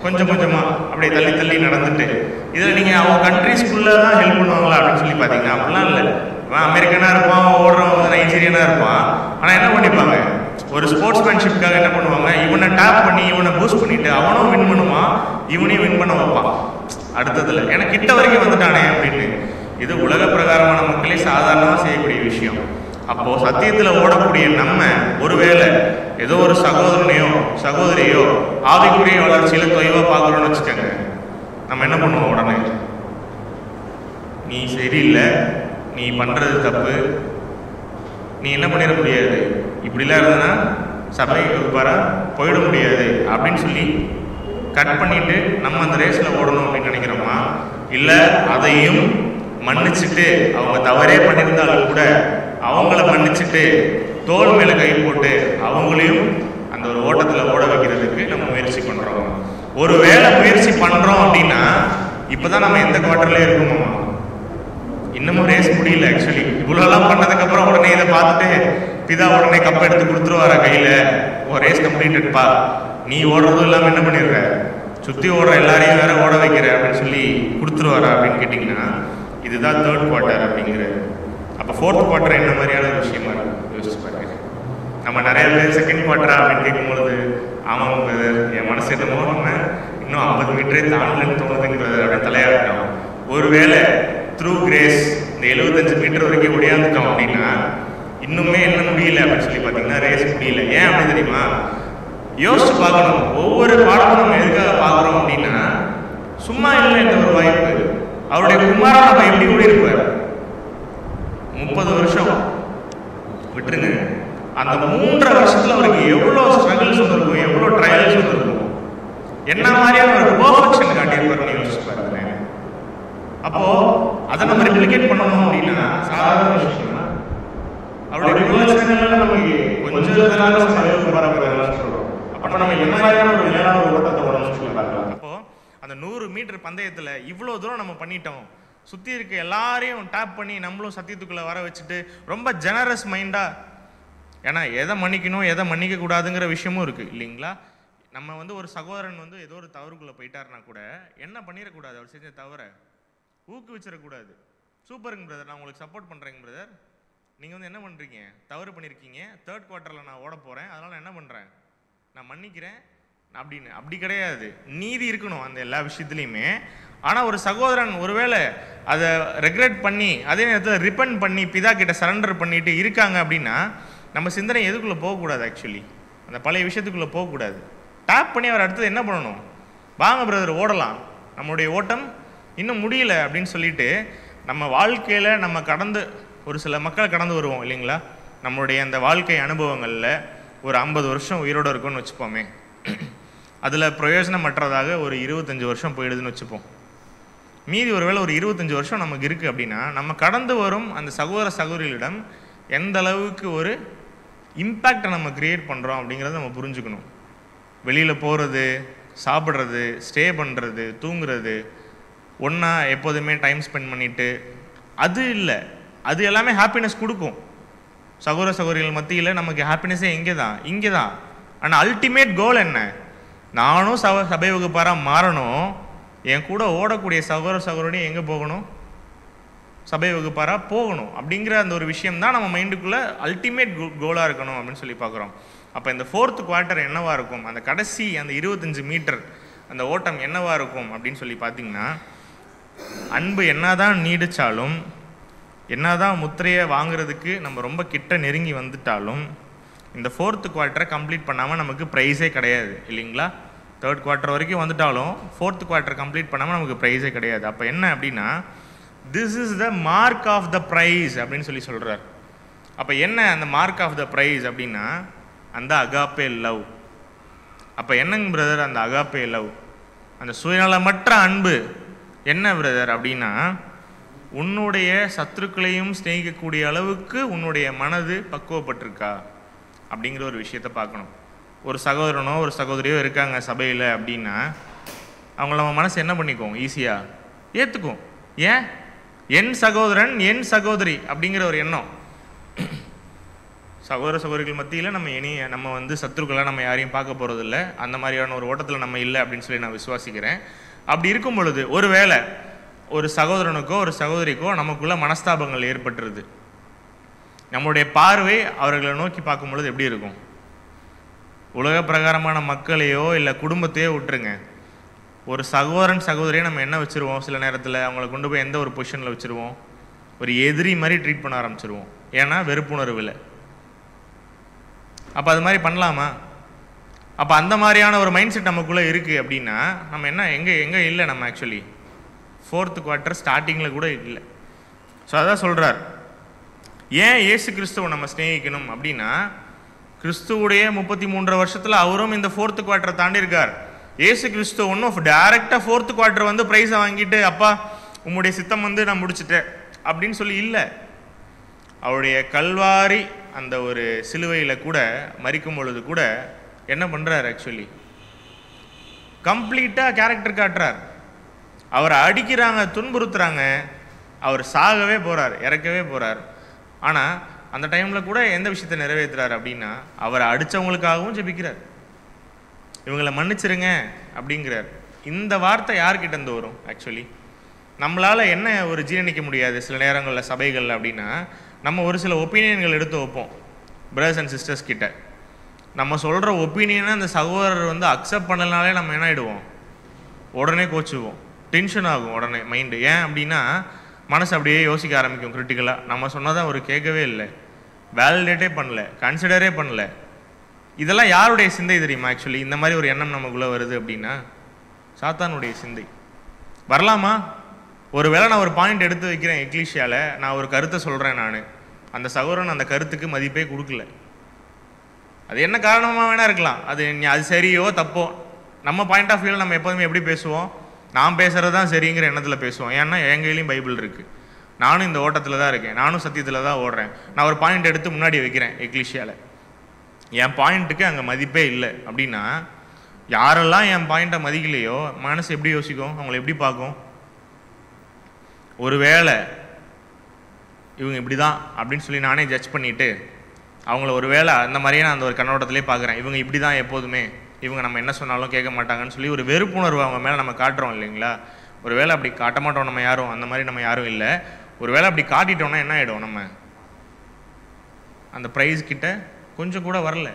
கொஞ்சம் கொஞ்சமா அப்படியே தள்ளி தள்ளி நடந்துட்டு. இதில் நீங்கள் அவங்க கண்ட்ரிஸ்குள்ள தான் ஹெல்ப் பண்ணுவாங்களா அப்படின்னு சொல்லி பார்த்தீங்கன்னா அப்படிலாம் இல்லை. அவன் அமெரிக்கனா இருப்பான், ஓடுறவன் வந்து நைஜீரியனா இருப்பான். ஆனால் என்ன பண்ணிப்பாங்க, ஒரு ஸ்போர்ட்ஸ்மேன்ஷிப்காக என்ன பண்ணுவாங்க, இவனை டேப் பண்ணி இவனை பூஸ்ட் பண்ணிட்டு அவனும் வின் பண்ணுவான், இவனையும் வின் பண்ண வைப்பான் அடுத்ததுல. ஏன்னா கிட்ட வரைக்கும் வந்துட்டானே அப்படின்னு. இது உலக பிரகாரமான மக்களே சாதாரணமாக செய்யக்கூடிய விஷயம். அப்போ சத்தியத்தில் ஓடக்கூடிய நம்ம ஒருவேளை ஏதோ ஒரு சகோதரனையோ சகோதரியோ ஆவிக்குரிய வளர்ச்சியில தொய்வா பார்க்குறோன்னு வச்சுக்கோங்க, நம்ம என்ன பண்ணுவோம், உடனே நீ சரியில்லை, நீ பண்றது தப்பு, நீ என்ன பண்ணிட முடியாது, இப்படிலாம் இருந்ததுன்னா சபைக்கு பாரா போயிட முடியாது அப்படின்னு சொல்லி கட் பண்ணிட்டு நம்ம அந்த ரேஸ்ல ஓடணும் அப்படின்னு நினைக்கிறோமா? இல்லை அதையும் மன்னிச்சுட்டு அவங்க தவறே பண்ணியிருந்தாலும் கூட அவங்கள மன்னிச்சுட்டு தோல் மேல கை போட்டு அவங்களையும் அந்த ஒரு ஓட்டத்தில் ஓட வைக்கிறதுக்கு நம்ம முயற்சி பண்றோம். ஒரு வேளை முயற்சி பண்றோம் அப்படின்னா இப்பதான் நம்ம எந்த குவார்டர்ல இருக்கோமா, இன்னமும் ரேஸ் முடியல. ஆக்சுவலி இவ்வளோலாம் பண்ணதுக்கு அப்புறம் உடனே இதை பார்த்துட்டு பிதா உடனே கப்பை எடுத்து கொடுத்துருவாரா கையில, ஒரு ரேஸ் கம்ப்ளீட்டட்பா, நீ ஓடுறதும் இல்லாமல் என்ன பண்ணிடுற, சுற்றி ஓடுற எல்லாரையும் வேற ஓட வைக்கிற அப்படின்னு சொல்லி கொடுத்துருவாரா அப்படின்னு கேட்டிங்கன்னா இதுதான் தேர்ட் குவார்ட்டர் அப்படிங்கிறது. அப்போ ஃபோர்த் குவார்ட்டர் என்ன மாதிரியான ஒரு விஷயமா இருக்கு யோசிச்சு பாருங்க. நம்ம நிறைய பேர் செகண்ட் குவார்ட்டரா அப்படின்னு கேட்கும்பொழுது ஆமாம் பிரதர், என் மனசு என்னமோ நம்ம இன்னும் 50 மீட்டரே தாண்டலன்னு தோணுதுங்கிறது அப்படின்னு தலையாட்டோம். ஒருவேளை த்ரூ கிரேஸ் இந்த 75 மீட்டர் வரைக்கும் ஒடியாந்துட்டோம் அப்படின்னா இன்னுமே என்ன முடியல அப்படின்னு சொல்லி பார்த்தீங்கன்னா ரேஸ் முடியல. ஏன் அப்படின்னு தெரியுமா? யோசிச்சு பார்க்கணும். ஒவ்வொரு பாடமும் நம்ம எதுக்காக பார்க்குறோம் அப்படின்னா சும்மா இல்லை இந்த ஒரு வாய்ப்பு. அவருடைய குமாரன் நம்ம எப்படி ஓடி இருப்பார், 30 வருஷம் விட்டுருங்க, அந்த 3.5 வருஷத்துல அவருக்கு எவ்வளோ ஸ்ட்ரகிள்ஸ் வந்துருக்கும், எவ்வளோ ட்ரையல்ஸ் வந்துருக்கும், என்ன மாதிரியான ஒரு பெர்ஃபெக்ஷன் காட்டியிருப்பாருன்னு யோசிச்சு பாருங்க. அப்போ அதை நம்ம ரெப்ளிகேட் பண்ணணும் அப்படின்னா சாதாரண விஷயம். அவருடைய விமர்சனங்கள்ல நமக்கு கொஞ்சம் சொல்றோம். அப்போ நம்ம என்ன மாதிரியான ஒரு விளையாட ஒரு ஓட்டத்தை ஓடணும்னு சொல்லி பார்க்கலாம். அப்போ அந்த 100 மீட்டர் பந்தயத்துல இவ்வளோ தூரம் நம்ம பண்ணிட்டோம், சுற்றி இருக்க எல்லாரையும் டேப் பண்ணி நம்மளும் சத்தியத்துக்குள்ளே வர வச்சுட்டு ரொம்ப ஜெனரஸ் மைண்டாக, ஏன்னா எதை மன்னிக்கணும் எதை மன்னிக்க கூடாதுங்கிற விஷயமும் இருக்குது இல்லைங்களா? நம்ம வந்து ஒரு சகோதரன் வந்து ஏதோ ஒரு தவறுக்குள்ளே போயிட்டாருன்னா கூட என்ன பண்ணிடக்கூடாது, அவர் செஞ்ச தவற ஊக்குவிச்சிடக்கூடாது. சூப்பருங்க பிரதர், நான் உங்களுக்கு சப்போர்ட் பண்ணுறேங்க பிரதர், நீங்கள் வந்து என்ன பண்ணுறீங்க, தவறு பண்ணியிருக்கீங்க, தேர்ட் குவார்ட்டரில் நான் ஓட போகிறேன், அதனால் நான் என்ன பண்ணுறேன், நான் மன்னிக்கிறேன் அப்படின்னு. அப்படி கிடையாது, நீதி இருக்கணும் அந்த எல்லா விஷயத்துலையுமே. ஆனால் ஒரு சகோதரன் ஒருவேளை அதை ரெக்ரெட் பண்ணி அதே நேரத்தில் ரிப்பன் பண்ணி பிதா கிட்ட சரண்டர் பண்ணிட்டு இருக்காங்க அப்படின்னா நம்ம சிந்தனை எதுக்குள்ளே போகக்கூடாது, ஆக்சுவலி அந்த பழைய விஷயத்துக்குள்ளே போகக்கூடாது. டேப் பண்ணி அவர் அடுத்தது என்ன பண்ணணும், வாங்க பிரதர் ஓடலாம், நம்மளுடைய ஓட்டம் இன்னும் முடியல அப்படின்னு சொல்லிட்டு நம்ம வாழ்க்கையில் நம்ம கடந்து ஒரு சில மக்கள் கடந்து வருவோம் இல்லைங்களா? நம்மளுடைய அந்த வாழ்க்கை அனுபவங்களில் ஒரு 50 வருஷம் உயிரோடு இருக்கும்னு வச்சுப்போமே, அதில் பிரயோஜனமற்றதாக ஒரு 25 வருஷம் போயிடுதுன்னு வச்சுப்போம். மீதி ஒருவேளை ஒரு 25 வருஷம் நமக்கு இருக்குது அப்படின்னா நம்ம கடந்து வரும் அந்த சகோதர சகோதரிகளிடம் எந்த அளவுக்கு ஒரு இம்பேக்டை நம்ம கிரியேட் பண்ணுறோம் அப்படிங்கிறத நம்ம புரிஞ்சுக்கணும். வெளியில் போகிறது, சாப்பிட்றது, ஸ்டே பண்ணுறது, தூங்குறது, ஒன்றா எப்போதுமே டைம் ஸ்பெண்ட் பண்ணிவிட்டு, அது இல்லை, அது எல்லாமே ஹாப்பினஸ் கொடுக்கும். சகோதர சகோதரிகள் மத்தியில் நமக்கு ஹாப்பினஸே இங்கே தான். ஆனால் அல்டிமேட் கோல் என்ன, நானும் சபை வகுப்பாராக மாறணும், என் கூட ஓடக்கூடிய சகோதர சகோதரியும் எங்கே போகணும், சபை வகுப்பாராக போகணும் அப்படிங்கிற அந்த ஒரு விஷயம் தான் நம்ம மைண்டுக்குள்ளே அல்டிமேட் கோலாக இருக்கணும் அப்படின்னு சொல்லி பார்க்குறோம். அப்போ இந்த ஃபோர்த் குவார்ட்டர் என்னவாக இருக்கும், அந்த கடைசி அந்த 25 மீட்டர் அந்த ஓட்டம் என்னவாக இருக்கும் அப்படின்னு சொல்லி பார்த்தீங்கன்னா, அன்பு என்னதான் நீடிச்சாலும், என்னதான் முத்திரையை வாங்குறதுக்கு நம்ம ரொம்ப கிட்ட நெருங்கி வந்துட்டாலும், இந்த ஃபோர்த்து குவார்ட்டரை கம்ப்ளீட் பண்ணாமல் நமக்கு ப்ரைஸே கிடையாது இல்லைங்களா? தேர்ட் குவார்ட்டர் வரைக்கும் வந்துட்டாலும் ஃபோர்த் குவார்ட்டர் கம்ப்ளீட் பண்ணாமல் நமக்கு ப்ரைஸே கிடையாது. அப்போ என்ன அப்படின்னா, this is the mark of the prize அப்படின்னு சொல்லி சொல்கிறார். அப்போ என்ன அந்த மார்க் ஆஃப் த ப்ரைஸ் அப்படின்னா, அந்த அகாப்பே லவ். அப்போ என்னங்க பிரதர் அந்த அகாப்பே லவ், அந்த சுயநலமற்ற அன்பு என்ன பிரதர் அப்படின்னா, உன்னுடைய சத்துருக்களையும் சிநேகிக்கக்கூடிய அளவுக்கு உன்னுடைய மனது பக்குவப்பட்டிருக்கா அப்படிங்கிற ஒரு விஷயத்தை பார்க்கணும். ஒரு சகோதரனோ ஒரு சகோதரியோ இருக்காங்க சபையில் அப்படின்னா அவங்கள நம்ம மனசு என்ன பண்ணிக்கும்? ஈஸியாக ஏற்றுக்கும். ஏன்? என் சகோதரன் என் சகோதரி அப்படிங்கிற ஒரு எண்ணம். சகோதர சகோதரிகள் மத்தியில் நம்ம வந்து சத்துருக்களாக நம்ம யாரையும் பார்க்க போகிறதில்ல. அந்த மாதிரியான ஒரு ஓட்டத்தில் நம்ம இல்லை அப்படின்னு சொல்லி நான் விசுவாசிக்கிறேன். அப்படி இருக்கும் பொழுது ஒருவேளை ஒரு சகோதரனுக்கோ ஒரு சகோதரிக்கோ நமக்குள்ள மனஸ்தாபங்கள் ஏற்பட்டுருது, நம்மளுடைய பார்வை அவர்களை நோக்கி பார்க்கும் பொழுது எப்படி இருக்கும்? உலக பிரகாரமான மக்களையோ இல்லை குடும்பத்தையோ விட்டுருங்க, ஒரு சகோதரன் சகோதரியை நம்ம என்ன வச்சுருவோம்? சில நேரத்தில் அவங்கள கொண்டு போய் எந்த ஒரு பொசிஷனில் வச்சுருவோம்? ஒரு எதிரி மாதிரி ட்ரீட் பண்ண ஆரம்பிச்சிருவோம். ஏன்னா வெறுப்புணர்வில். அப்போ அது மாதிரி பண்ணலாமா? அப்போ அந்த மாதிரியான ஒரு மைண்ட் செட் நமக்குள்ளே இருக்குது அப்படின்னா நம்ம என்ன எங்கே இல்லை? நம்ம ஆக்சுவலி 4th குவார்ட்டர் ஸ்டார்டிங்கில் கூட இல்லை. ஸோ அதான் சொல்கிறார், ஏன் இயேசு கிறிஸ்துவை நம்ம ஸ்நேகிக்கணும் அப்படின்னா கிறிஸ்துவுடைய 33 வருஷத்தில் அவரும் இந்த 4th குவார்ட்டரை தாண்டியிருக்கார். இயேசு கிறிஸ்து ஒன்றும் டைரெக்டாக 4th குவார்ட்டர் வந்து ப்ரைஸை வாங்கிட்டு அப்பா உங்களுடைய சித்தம் வந்து நான் முடிச்சுட்டேன் அப்படின்னு சொல்லி இல்லை. அவருடைய கல்வாரி அந்த ஒரு சிலுவையில் கூட மரிக்கும் பொழுது கூட என்ன பண்ணுறார்? ஆக்சுவலி கம்ப்ளீட்டாக கேரக்டர் காட்டுறார். அவரை அடிக்கிறாங்க, துன்புறுத்துறாங்க, அவர் சாகவே போகிறார், இறக்கவே போகிறார். ஆனால் அந்த டைமில் கூட எந்த விஷயத்தை நிறைவேற்றுறார் அப்படின்னா அவரை அடித்தவங்களுக்காகவும் ஜெபிக்கிறார், இவங்களை மன்னிச்சிருங்க அப்படிங்கிறார். இந்த வார்த்தை யார்கிட்ட இருந்து வரும்? ஆக்சுவலி நம்மளால் என்ன ஒரு ஜீரணிக்க முடியாது சில நேரங்களில் சபைகளில் அப்படின்னா நம்ம ஒரு சில ஒப்பீனியன்கள் எடுத்து வைப்போம் பிரதர்ஸ் அண்ட் சிஸ்டர்ஸ் கிட்ட. நம்ம சொல்கிற ஒப்பீனியனை அந்த சகோதரர் வந்து அக்செப்ட் பண்ணலனாலே நம்ம என்ன ஆகிடுவோம்? உடனே கோச்சுவோம், டென்ஷன் ஆகும் உடனே மைண்டு. ஏன் அப்படின்னா மனசு அப்படியே யோசிக்க ஆரம்பிக்கும் கிரிட்டிக்கலாக. நம்ம சொன்னதான் அவர் கேட்கவே இல்லை, வேலிடேட்டே பண்ணல, கன்சிடரே பண்ணல. இதெல்லாம் யாருடைய சிந்தை தெரியுமா? ஆக்சுவலி இந்த மாதிரி ஒரு எண்ணம் நமக்குள்ளே வருது அப்படின்னா சாத்தானுடைய சிந்தை. வரலாமா? ஒருவேளை நான் ஒரு பாயிண்ட் எடுத்து வைக்கிறேன் எக்லீஷியாவில், நான் ஒரு கருத்தை சொல்கிறேன், நான் அந்த சகோதரன் அந்த கருத்துக்கு மதிப்பே கொடுக்கல. அது என்ன காரணமாக வேணா இருக்கலாம், அது சரியோ தப்போ. நம்ம பாயிண்ட் ஆஃப் வியூவில் நம்ம எப்போதுமே எப்படி பேசுவோம்? நான் பேசுகிறது தான் சரிங்கிற எண்ணத்தில் பேசுவோம். ஏன்னா என் கையிலையும் பைபிள் இருக்குது, நானும் இந்த ஓட்டத்தில் தான் இருக்கேன், நானும் சத்தியத்தில் தான் ஓடுறேன். நான் ஒரு பாயிண்ட் எடுத்து முன்னாடி வைக்கிறேன் எக்லீஷியாவில், என் பாயிண்ட்டுக்கு அங்கே மதிப்பே இல்லை அப்படின்னா யாரெல்லாம் என் பாயிண்ட்டை மதிக்கலையோ மனசு எப்படி யோசிக்கும்? அவங்களை எப்படி பார்க்கும்? ஒருவேளை இவங்க இப்படி தான் அப்படின்னு சொல்லி நானே ஜட்ஜ் பண்ணிவிட்டு அவங்கள ஒருவேளை அந்த மாதிரியே நான் அந்த ஒரு கண்ணோட்டத்திலே பார்க்குறேன், இவங்க இப்படி தான் எப்போதுமே, இவங்க நம்ம என்ன சொன்னாலும் கேட்க மாட்டாங்கன்னு சொல்லி ஒரு வெறுப்புணர்வு அவங்க மேலே நம்ம காட்டுறோம் இல்லைங்களா? ஒருவேளை அப்படி காட்ட மாட்டோம் நம்ம யாரும், அந்த மாதிரி நம்ம யாரும் இல்லை. ஒருவேளை அப்படி காட்டிட்டோம்னா என்ன ஆகிடும்? நம்ம அந்த ப்ரைஸ் கிட்ட கொஞ்சம் கூட வரல.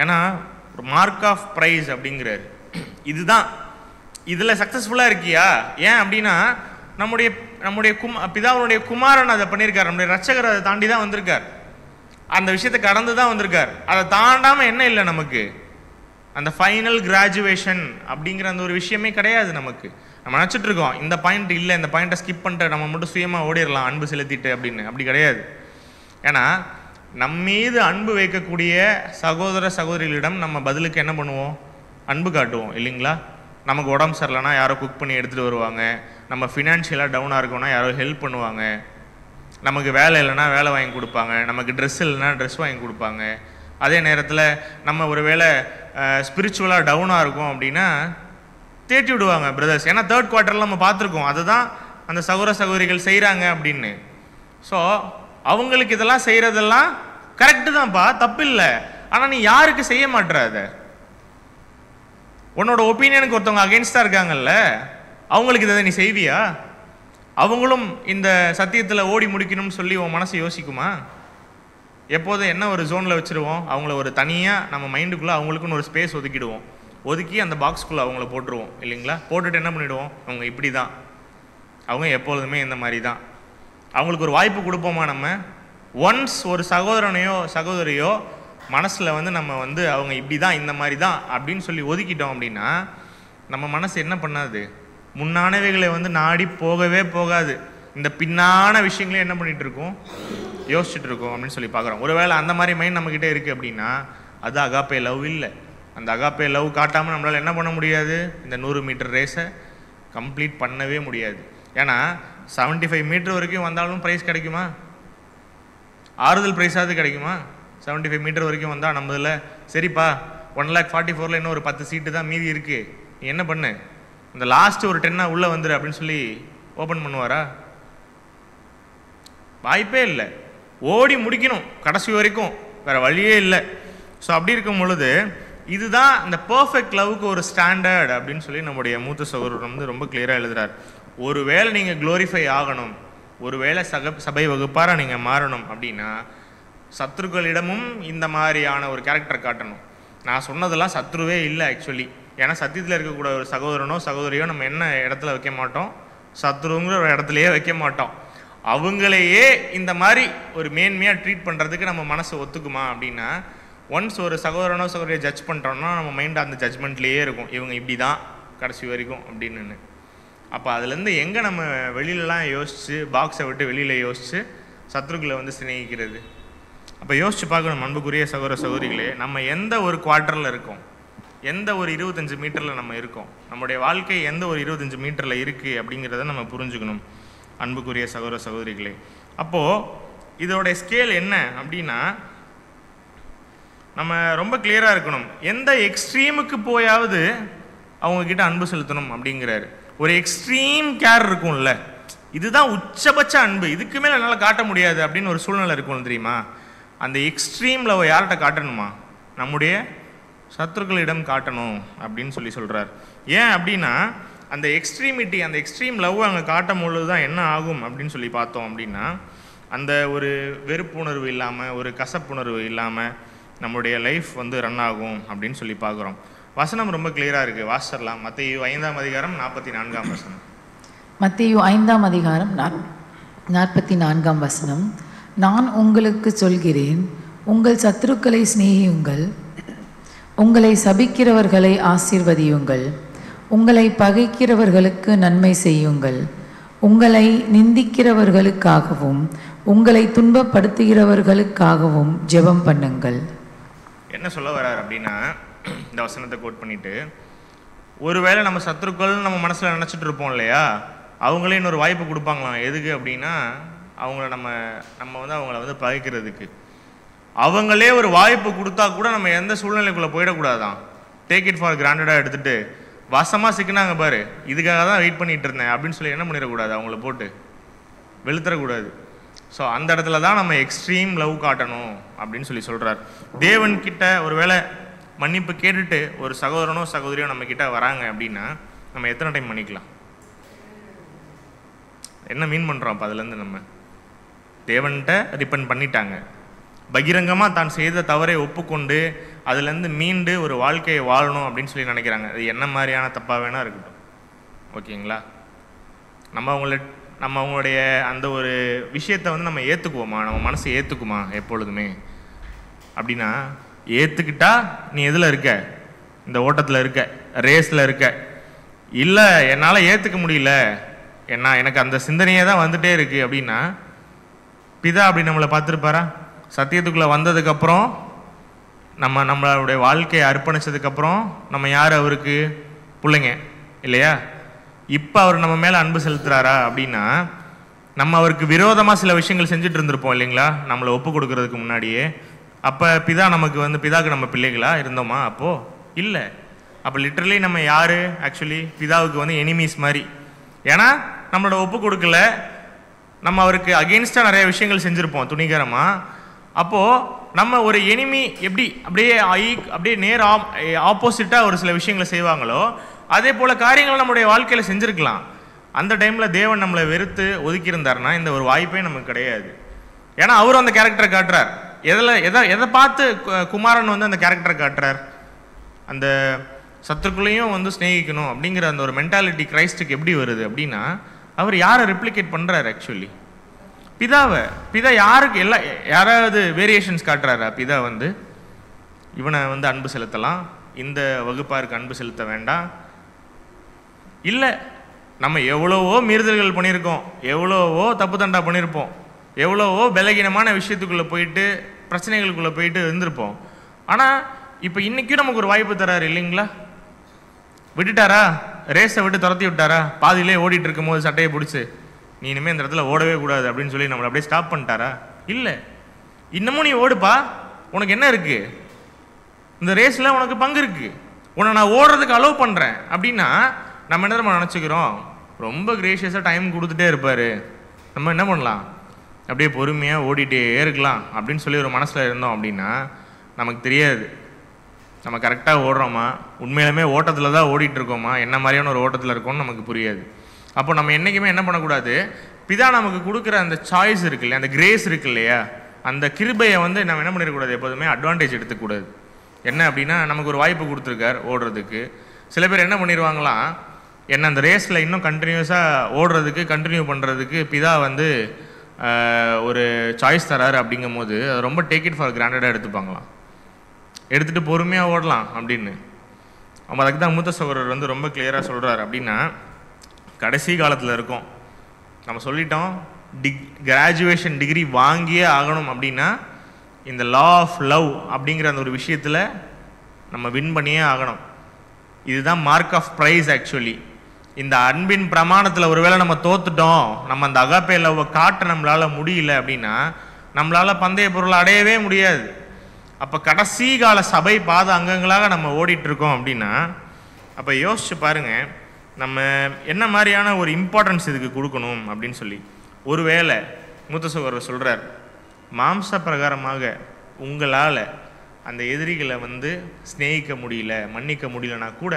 ஏன்னா ஒரு மார்க் ஆஃப் ப்ரைஸ் அப்படிங்கிறாரு, இதுதான், இதில் சக்ஸஸ்ஃபுல்லாக இருக்கியா? ஏன் அப்படின்னா நம்முடைய பிதாவுடைய குமாரன் அதை பண்ணியிருக்கார், நம்முடைய ரட்சகர் அதை தாண்டி தான் வந்திருக்கார், அந்த விஷயத்தை கடந்து தான் வந்திருக்கார். அதை தாண்டாமல் என்ன இல்லை நமக்கு? அந்த ஃபைனல் கிராஜுவேஷன் அப்படிங்கிற அந்த ஒரு விஷயமே கிடையாது நமக்கு. நம்ம நினச்சிட்டு இருக்கோம் இந்த பாயிண்ட் இல்லை, இந்த பாயிண்ட்டை ஸ்கிப் பண்ணிட்டு நம்ம மட்டும் சுயமாக ஓடிடலாம் அன்பு செலுத்திட்டு அப்படின்னு. அப்படி கிடையாது. ஏன்னா நம்மீது அன்பு வைக்கக்கூடிய சகோதர சகோதரிகளிடம் நம்ம பதிலுக்கு என்ன பண்ணுவோம்? அன்பு காட்டுவோம் இல்லைங்களா? நமக்கு உடம்பு சரியில்லைனா யாரோ குக் பண்ணி எடுத்துகிட்டு வருவாங்க, நம்ம ஃபினான்ஷியலாக டவுனாக இருக்கோம்னா யாரோ ஹெல்ப் பண்ணுவாங்க, நமக்கு வேலை இல்லைன்னா வேலை வாங்கி கொடுப்பாங்க, நமக்கு ட்ரெஸ் இல்லைன்னா ட்ரெஸ் வாங்கி கொடுப்பாங்க. அதே நேரத்தில் நம்ம ஒரு வேளை ஸ்பிரிச்சுவலாக டவுனாக இருக்கும் அப்படின்னா தேட்டி விடுவாங்க பிரதர்ஸ். ஏன்னா 3rd குவார்ட்டரில் நம்ம பார்த்துருக்கோம் அதுதான் அந்த சகோதர சகோதரிகள் செய்கிறாங்க அப்படின்னு. ஸோ அவங்களுக்கு இதெல்லாம் செய்கிறதெல்லாம் கரெக்டு தான்ப்பா, தப்பு இல்லை. ஆனால் நீ யாருக்கு செய்ய மாட்டுற? அதை உன்னோட ஒப்பீனியனுக்கு ஒருத்தவங்க அகெயின்ஸ்டாக இருக்காங்கல்ல, அவங்களுக்கு இதை நீ செய்வியா? அவங்களும் இந்த சத்தியத்தில் ஓடி முடிக்கணும்னு சொல்லி உன் மனசு யோசிக்குமா? எப்போதும் என்ன ஒரு ஜோனில் வச்சுருவோம்? அவங்கள ஒரு தனியாக நம்ம மைண்டுக்குள்ளே அவங்களுக்குன்னு ஒரு ஸ்பேஸ் ஒதுக்கிடுவோம், ஒதுக்கி அந்த பாக்ஸ்குள்ளே அவங்கள போட்டுருவோம் இல்லைங்களா? போட்டுட்டு என்ன பண்ணிவிடுவோம்? அவங்க இப்படி தான், அவங்க எப்பொழுதுமே இந்த மாதிரி தான். அவங்களுக்கு ஒரு வாய்ப்பு கொடுப்போமா நம்ம? ஒன்ஸ் ஒரு சகோதரனையோ சகோதரியோ மனசில் வந்து நம்ம வந்து அவங்க இப்படி தான் இந்த மாதிரி தான் அப்படின்னு சொல்லி ஒதுக்கிட்டோம் அப்படின்னா நம்ம மனசு என்ன பண்ணாது? முன்னானவைகளை வந்து நாடி போகவே போகாது. இந்த பின்னான விஷயங்களே என்ன பண்ணிகிட்டு இருக்கோம்? யோசிச்சுட்டு இருக்கோம் அப்படின்னு சொல்லி பார்க்குறோம். ஒருவேளை அந்த மாதிரி மைண்ட் நம்மக்கிட்ட இருக்குது அப்படின்னா அது அகாப்பே லவ் இல்லை. அந்த அகாப்பே லவ் காட்டாமல் நம்மளால் என்ன பண்ண முடியாது? இந்த 100 மீட்டர் ரேஸை கம்ப்ளீட் பண்ணவே முடியாது. ஏன்னா 75 மீட்டர் வரைக்கும் வந்தாலும் ப்ரைஸ் கிடைக்குமா? ஆறுதல் ப்ரைஸாவது கிடைக்குமா? 75 மீட்டர் வரைக்கும் வந்தால் நம்ம இதில் சரிப்பா 1,44,000 இன்னும் ஒரு 10 சீட்டு தான் மீதி இருக்குது, நீ என்ன பண்ணு, இந்த லாஸ்ட்டு ஒரு 10 உள்ளே வந்துரு அப்படின்னு சொல்லி ஓப்பன் பண்ணுவாரா? வாய்ப்பே இல்லை. ஓடி முடிக்கணும் கடைசி வரைக்கும், வேறு வழியே இல்லை. ஸோ அப்படி இருக்கும் பொழுது இதுதான் இந்த பர்ஃபெக்ட் லவ்வுக்கு ஒரு ஸ்டாண்டர்ட் அப்படின்னு சொல்லி நம்முடைய மூத்த சகோதரர் வந்து ரொம்ப கிளியராக எழுதுறார். ஒருவேளை நீங்கள் க்ளோரிஃபை ஆகணும், ஒருவேளை சபை வகுப்பாராக நீங்கள் மாறணும் அப்படின்னா சத்ருக்களிடமும் இந்த மாதிரியான ஒரு கேரக்டர் காட்டணும். நான் சொன்னதெல்லாம் சத்ருவே இல்லை ஆக்சுவலி. ஏன்னா சத்தியத்தில் இருக்கக்கூடிய ஒரு சகோதரனோ சகோதரியோ நம்ம என்ன இடத்துல வைக்க மாட்டோம், சத்ருங்கிற ஒரு இடத்துலையே வைக்க மாட்டோம். அவங்களையே இந்த மாதிரி ஒரு மேன்மையாக ட்ரீட் பண்ணுறதுக்கு நம்ம மனசு ஒத்துக்குமா அப்படின்னா, ஒன்ஸ் ஒரு சகோதரனோ சகோதரியை ஜட்ஜ் பண்ணுறோன்னா நம்ம மைண்ட் அந்த ஜட்ஜ்மெண்ட்லேயே இருக்கும், இவங்க இப்படி தான் கடைசி வரைக்கும் அப்படின்னு. அப்போ அதுலேருந்து எங்கே நம்ம வெளியிலலாம் யோசித்து, பாக்ஸை விட்டு வெளியில் யோசித்து சத்ருக்களை வந்து சிநேகிக்கிறது? அப்போ யோசித்து பார்க்கணும் அன்புக்குரிய சகோதர சகோதரிகளே, நம்ம எந்த ஒரு குவார்ட்டரில் இருக்கோம், எந்த ஒரு 25 மீட்டரில் நம்ம இருக்கோம், நம்முடைய வாழ்க்கை எந்த ஒரு 25 மீட்டரில் இருக்குது அப்படிங்கிறத நம்ம புரிஞ்சுக்கணும் அன்புக்குரிய சகோதர சகோதரிகளே. அப்போது இதோடைய ஸ்கேல் என்ன அப்படின்னா, நம்ம ரொம்ப கிளியராக இருக்கணும். எந்த எக்ஸ்ட்ரீமுக்கு போயாவது அவங்கக்கிட்ட அன்பு செலுத்தணும் அப்படிங்கிறாரு. ஒரு எக்ஸ்ட்ரீம் கேர் இருக்கும்ல, இதுதான் உச்சபட்ச அன்பு, இதுக்கு மேலே என்னால் காட்ட முடியாது அப்படின்னு ஒரு சூழ்நிலை இருக்கும் தெரியுமா? அந்த எக்ஸ்ட்ரீம் லவ் யார்கிட்ட காட்டணுமா? நம்முடைய சத்துருக்களிடம் காட்டணும் அப்படின்னு சொல்லி சொல்கிறார். ஏன் அப்படின்னா அந்த எக்ஸ்ட்ரீமிட்டி, அந்த எக்ஸ்ட்ரீம் லவ் அங்கே காட்டும் பொழுது தான் என்ன ஆகும் அப்படின்னு சொல்லி பார்த்தோம் அப்படின்னா, அந்த ஒரு வெறுப்புணர்வு இல்லாமல், ஒரு கசப்புணர்வு இல்லாமல் நம்முடைய லைஃப் வந்து ரன் ஆகும் அப்படின்னு சொல்லி பார்க்குறோம். வசனம் ரொம்ப கிளியராக இருக்குது, வாசிச்சிடலாம். மத்தேயு 5ஆம் அதிகாரம் 44ஆம் வசனம். மத்தேயு 5ஆம் அதிகாரம் 44ஆம் வசனம். நான் உங்களுக்கு சொல்கிறேன், உங்கள் சத்துருக்களை சிநேகியுங்கள், உங்களை சபிக்கிறவர்களை ஆசீர்வதியுங்கள், உங்களை பகைக்கிறவர்களுக்கு நன்மை செய்யுங்கள், உங்களை நிந்திக்கிறவர்களுக்காகவும் உங்களை துன்பப்படுத்துகிறவர்களுக்காகவும் ஜெபம் பண்ணுங்கள். என்ன சொல்ல வர்றார் அப்படின்னா, இந்த வசனத்தை கோட் பண்ணிட்டு, ஒருவேளை நம்ம சத்துருக்கள் நம்ம மனசில் நினச்சிட்டு இருப்போம் இல்லையா, அவங்களே இன்னொரு வாய்ப்பு கொடுப்பாங்களாம். எதுக்கு அப்படின்னா, அவங்கள நம்ம வந்து அவங்கள வந்து பகைக்கிறதுக்கு. அவங்களே ஒரு வாய்ப்பு கொடுத்தா கூட நம்ம எந்த சூழ்நிலைக்குள்ளே போயிடக்கூடாதான். டேக் இட் ஃபார் கிராண்டடாக எடுத்துகிட்டு வசமாக சிக்கினாங்க பாரு, இதுக்காக தான் வெயிட் பண்ணிகிட்டு இருந்தேன் அப்படின்னு சொல்லி என்ன பண்ணிடக்கூடாது, அவங்கள போட்டு வெளுத்துறக்கூடாது. ஸோ அந்த இடத்துல தான் நம்ம எக்ஸ்ட்ரீம் லவ் காட்டணும் அப்படின்னு சொல்லி சொல்கிறார். தேவன்கிட்ட ஒரு வேளை மன்னிப்பு கேட்டுட்டு ஒரு சகோதரனோ சகோதரியோ நம்மக்கிட்ட வராங்க அப்படின்னா நம்ம எத்தனை டைம் மன்னிக்கலாம்? என்ன மீன் பண்ணுறோம் அப்போ அதுலேருந்து? நம்ம தேவன்கிட்ட ரிப்பெண்ட் பண்ணிட்டாங்க, பகிரங்கமாக தான் செய்த தவறை ஒப்புக்கொண்டு அதுலேருந்து மீண்டு ஒரு வாழ்க்கையை வாழணும் அப்படின்னு சொல்லி நினைக்கிறாங்க. அது என்ன மாதிரியான தப்பாக வேணால் இருக்கட்டும், ஓகேங்களா? நம்ம அவங்களுடைய அந்த ஒரு விஷயத்தை வந்து நம்ம ஏற்றுக்குவோமா? நம்ம மனசு ஏற்றுக்குமா எப்பொழுதுமே? அப்படின்னா ஏற்றுக்கிட்டா நீ எதில் இருக்க? இந்த ஓட்டத்தில் இருக்க, ரேஸில் இருக்க. இல்லை என்னால் ஏற்றுக்க முடியல, எனக்கு அந்த சிந்தனையே தான் வந்துகிட்டே இருக்குது அப்படின்னா பிதா அப்படி நம்மளை பார்த்துருப்பாரா? சத்தியத்துக்குள்ளே வந்ததுக்கப்புறம் நம்மளுடைய வாழ்க்கையை அர்ப்பணித்ததுக்கப்புறம் நம்ம யார் அவருக்கு? பிள்ளைங்க இல்லையா? இப்போ அவர் நம்ம மேலே அன்பு செலுத்துகிறாரா அப்படின்னா நம்ம அவருக்கு விரோதமாக சில விஷயங்கள் செஞ்சுட்டு இருந்திருப்போம் இல்லைங்களா, நம்மளை ஒப்பு கொடுக்கறதுக்கு முன்னாடியே. அப்போ பிதாவுக்கு நம்ம பிள்ளைகளா இருந்தோமா? அப்போது இல்லை. அப்போ லிட்டரலி நம்ம யார் ஆக்சுவலி? பிதாவுக்கு வந்து எனிமீஸ் மாதிரி. ஏன்னா நம்மளோட ஒப்பு கொடுக்கல, நம்ம அவருக்கு அகெயின்ஸ்டாக நிறைய விஷயங்கள் செஞ்சுருப்போம் துணிகரமாக. அப்போது நம்ம ஒரு எனிமி எப்படி அப்படியே நேர் ஆப்போசிட்டாக ஒரு சில விஷயங்களை செய்வாங்களோ அதே போல் காரியங்கள் நம்முடைய வாழ்க்கையில் செஞ்சுருக்கலாம். அந்த டைமில் தேவன் நம்மளை வெறுத்து ஒதுக்கியிருந்தாருன்னா இந்த ஒரு வாய்ப்பே நமக்கு கிடையாது. ஏன்னா அவரும் அந்த கேரக்டரை காட்டுறார். எதை பார்த்து குமாரன் வந்து அந்த கேரக்டரை காட்டுறார்? அந்த சத்துருக்குள்ளேயும் வந்து ஸ்நேகிக்கணும் அப்படிங்கிற அந்த ஒரு மென்டாலிட்டி கிரைஸ்டுக்கு எப்படி வருது அப்படின்னா, அவர் யாரை ரெப்ளிகேட் பண்ணுறாரு ஆக்சுவலி? பிதாவை. பிதா யாருக்கு யாராவது வேரியேஷன்ஸ் காட்டுறாரா? பிதா வந்து இவனை வந்து அன்பு செலுத்தலாம், இந்த வகுப்பாருக்கு அன்பு செலுத்த வேண்டாம், இல்லை. நம்ம எவ்வளவோ மீறுதல்கள் பண்ணியிருக்கோம், எவ்வளவோ தப்பு தண்டா பண்ணியிருப்போம், எவ்வளவோ பலகீனமான விஷயத்துக்குள்ளே போயிட்டு பிரச்சனைகளுக்குள்ளே போயிட்டு இருந்திருப்போம். ஆனால் இப்போ இன்றைக்கும் நமக்கு ஒரு வாய்ப்பு தராரு இல்லைங்களா? விட்டுட்டாரா? ரேஸை விட்டு துரத்தி விட்டாரா? பாதியிலே ஓடிட்டு இருக்கும் போது சட்டையை பிடிச்சி நீ இனிமேல் இந்த இடத்துல ஓடவே கூடாது அப்படின்னு சொல்லி நம்மளை அப்படியே ஸ்டாப் பண்ணிட்டாரா? இல்லை, இன்னமும் நீ ஓடுப்பா, உனக்கு என்ன இருக்குது, இந்த ரேஸில் உனக்கு பங்கு இருக்குது, உன்னை நான் ஓடுறதுக்கு அலோவ் பண்ணுறேன் அப்படின்னா நம்ம என்ன நம்ம நினச்சிக்கிறோம், ரொம்ப கிரேஷியஸாக டைம் கொடுத்துட்டே இருப்பார், நம்ம என்ன பண்ணலாம், அப்படியே பொறுமையாக ஓடிட்டே இருக்கலாம் அப்படின்னு சொல்லி ஒரு மனசில் இருந்தோம் அப்படின்னா நமக்கு தெரியாது நம்ம கரெக்டாக ஓடுறோமா, உண்மையிலுமே ஓட்டத்தில் தான் ஓடிட்டுருக்கோமா, என்ன மாதிரியான ஒரு ஓட்டத்தில் இருக்கோம்னு நமக்கு புரியாது. அப்போ நம்ம என்றைக்குமே என்ன பண்ணக்கூடாது, பிதா நமக்கு கொடுக்குற அந்த சாய்ஸ் இருக்கு இல்லையா, அந்த கிரேஸ் இருக்கு இல்லையா, அந்த கிருபையை வந்து நம்ம என்ன பண்ணிடக்கூடாது, எப்போதுமே அட்வான்டேஜ் எடுத்துக்கூடாது. என்ன அப்படின்னா நமக்கு ஒரு வாய்ப்பு கொடுத்துருக்கார் ஓடுறதுக்கு. சில பேர் என்ன பண்ணிடுவாங்களாம், என்ன அந்த ரேஸில் இன்னும் கண்டினியூஸாக ஓடுறதுக்கு கண்டினியூ பண்ணுறதுக்கு பிதா வந்து ஒரு சாய்ஸ் தராரு அப்படிங்கும் போது அது ரொம்ப டேக் இட் ஃபார் கிராண்டடாக எடுத்துப்பாங்களாம், எடுத்துகிட்டு பொறுமையாக ஓடலாம் அப்படின்னு. நம்ம அதுக்கு தான் மூத்த சகோதரர் வந்து ரொம்ப கிளியராக சொல்கிறார். அப்படின்னா கடைசி காலத்தில் இருக்கோம், நம்ம சொல்லிட்டோம் கிராஜுவேஷன் டிகிரி வாங்கியே ஆகணும் அப்படின்னா இந்த லா ஆஃப் லவ் அப்படிங்கிற அந்த ஒரு விஷயத்தில் நம்ம வின் பண்ணியே ஆகணும். இதுதான் மார்க் ஆஃப் ப்ரைஸ். ஆக்சுவலி இந்த அன்பின் பிரமாணத்தில் ஒருவேளை நம்ம தோத்துட்டோம், நம்ம அந்த அகாப்பே லவ்வை காட்ட நம்மளால் முடியல அப்படின்னா நம்மளால் பந்தய பொருளை அடையவே முடியாது. அப்போ கடைசி கால சபை பாத அங்கங்களாக நம்ம ஓடிட்டுருக்கோம் அப்படின்னா அப்போ யோசிச்சு பாருங்கள், நம்ம என்ன மாதிரியான ஒரு இம்பார்ட்டன்ஸ் இதுக்கு கொடுக்கணும் அப்படின்னு சொல்லி. ஒருவேளை மூத்த சகோதரர் சொல்கிறார், மாம்ச பிரகாரமாக உங்களால் அந்த எதிரிகளை வந்து ஸ்நேகிக்க முடியல, மன்னிக்க முடியலனா கூட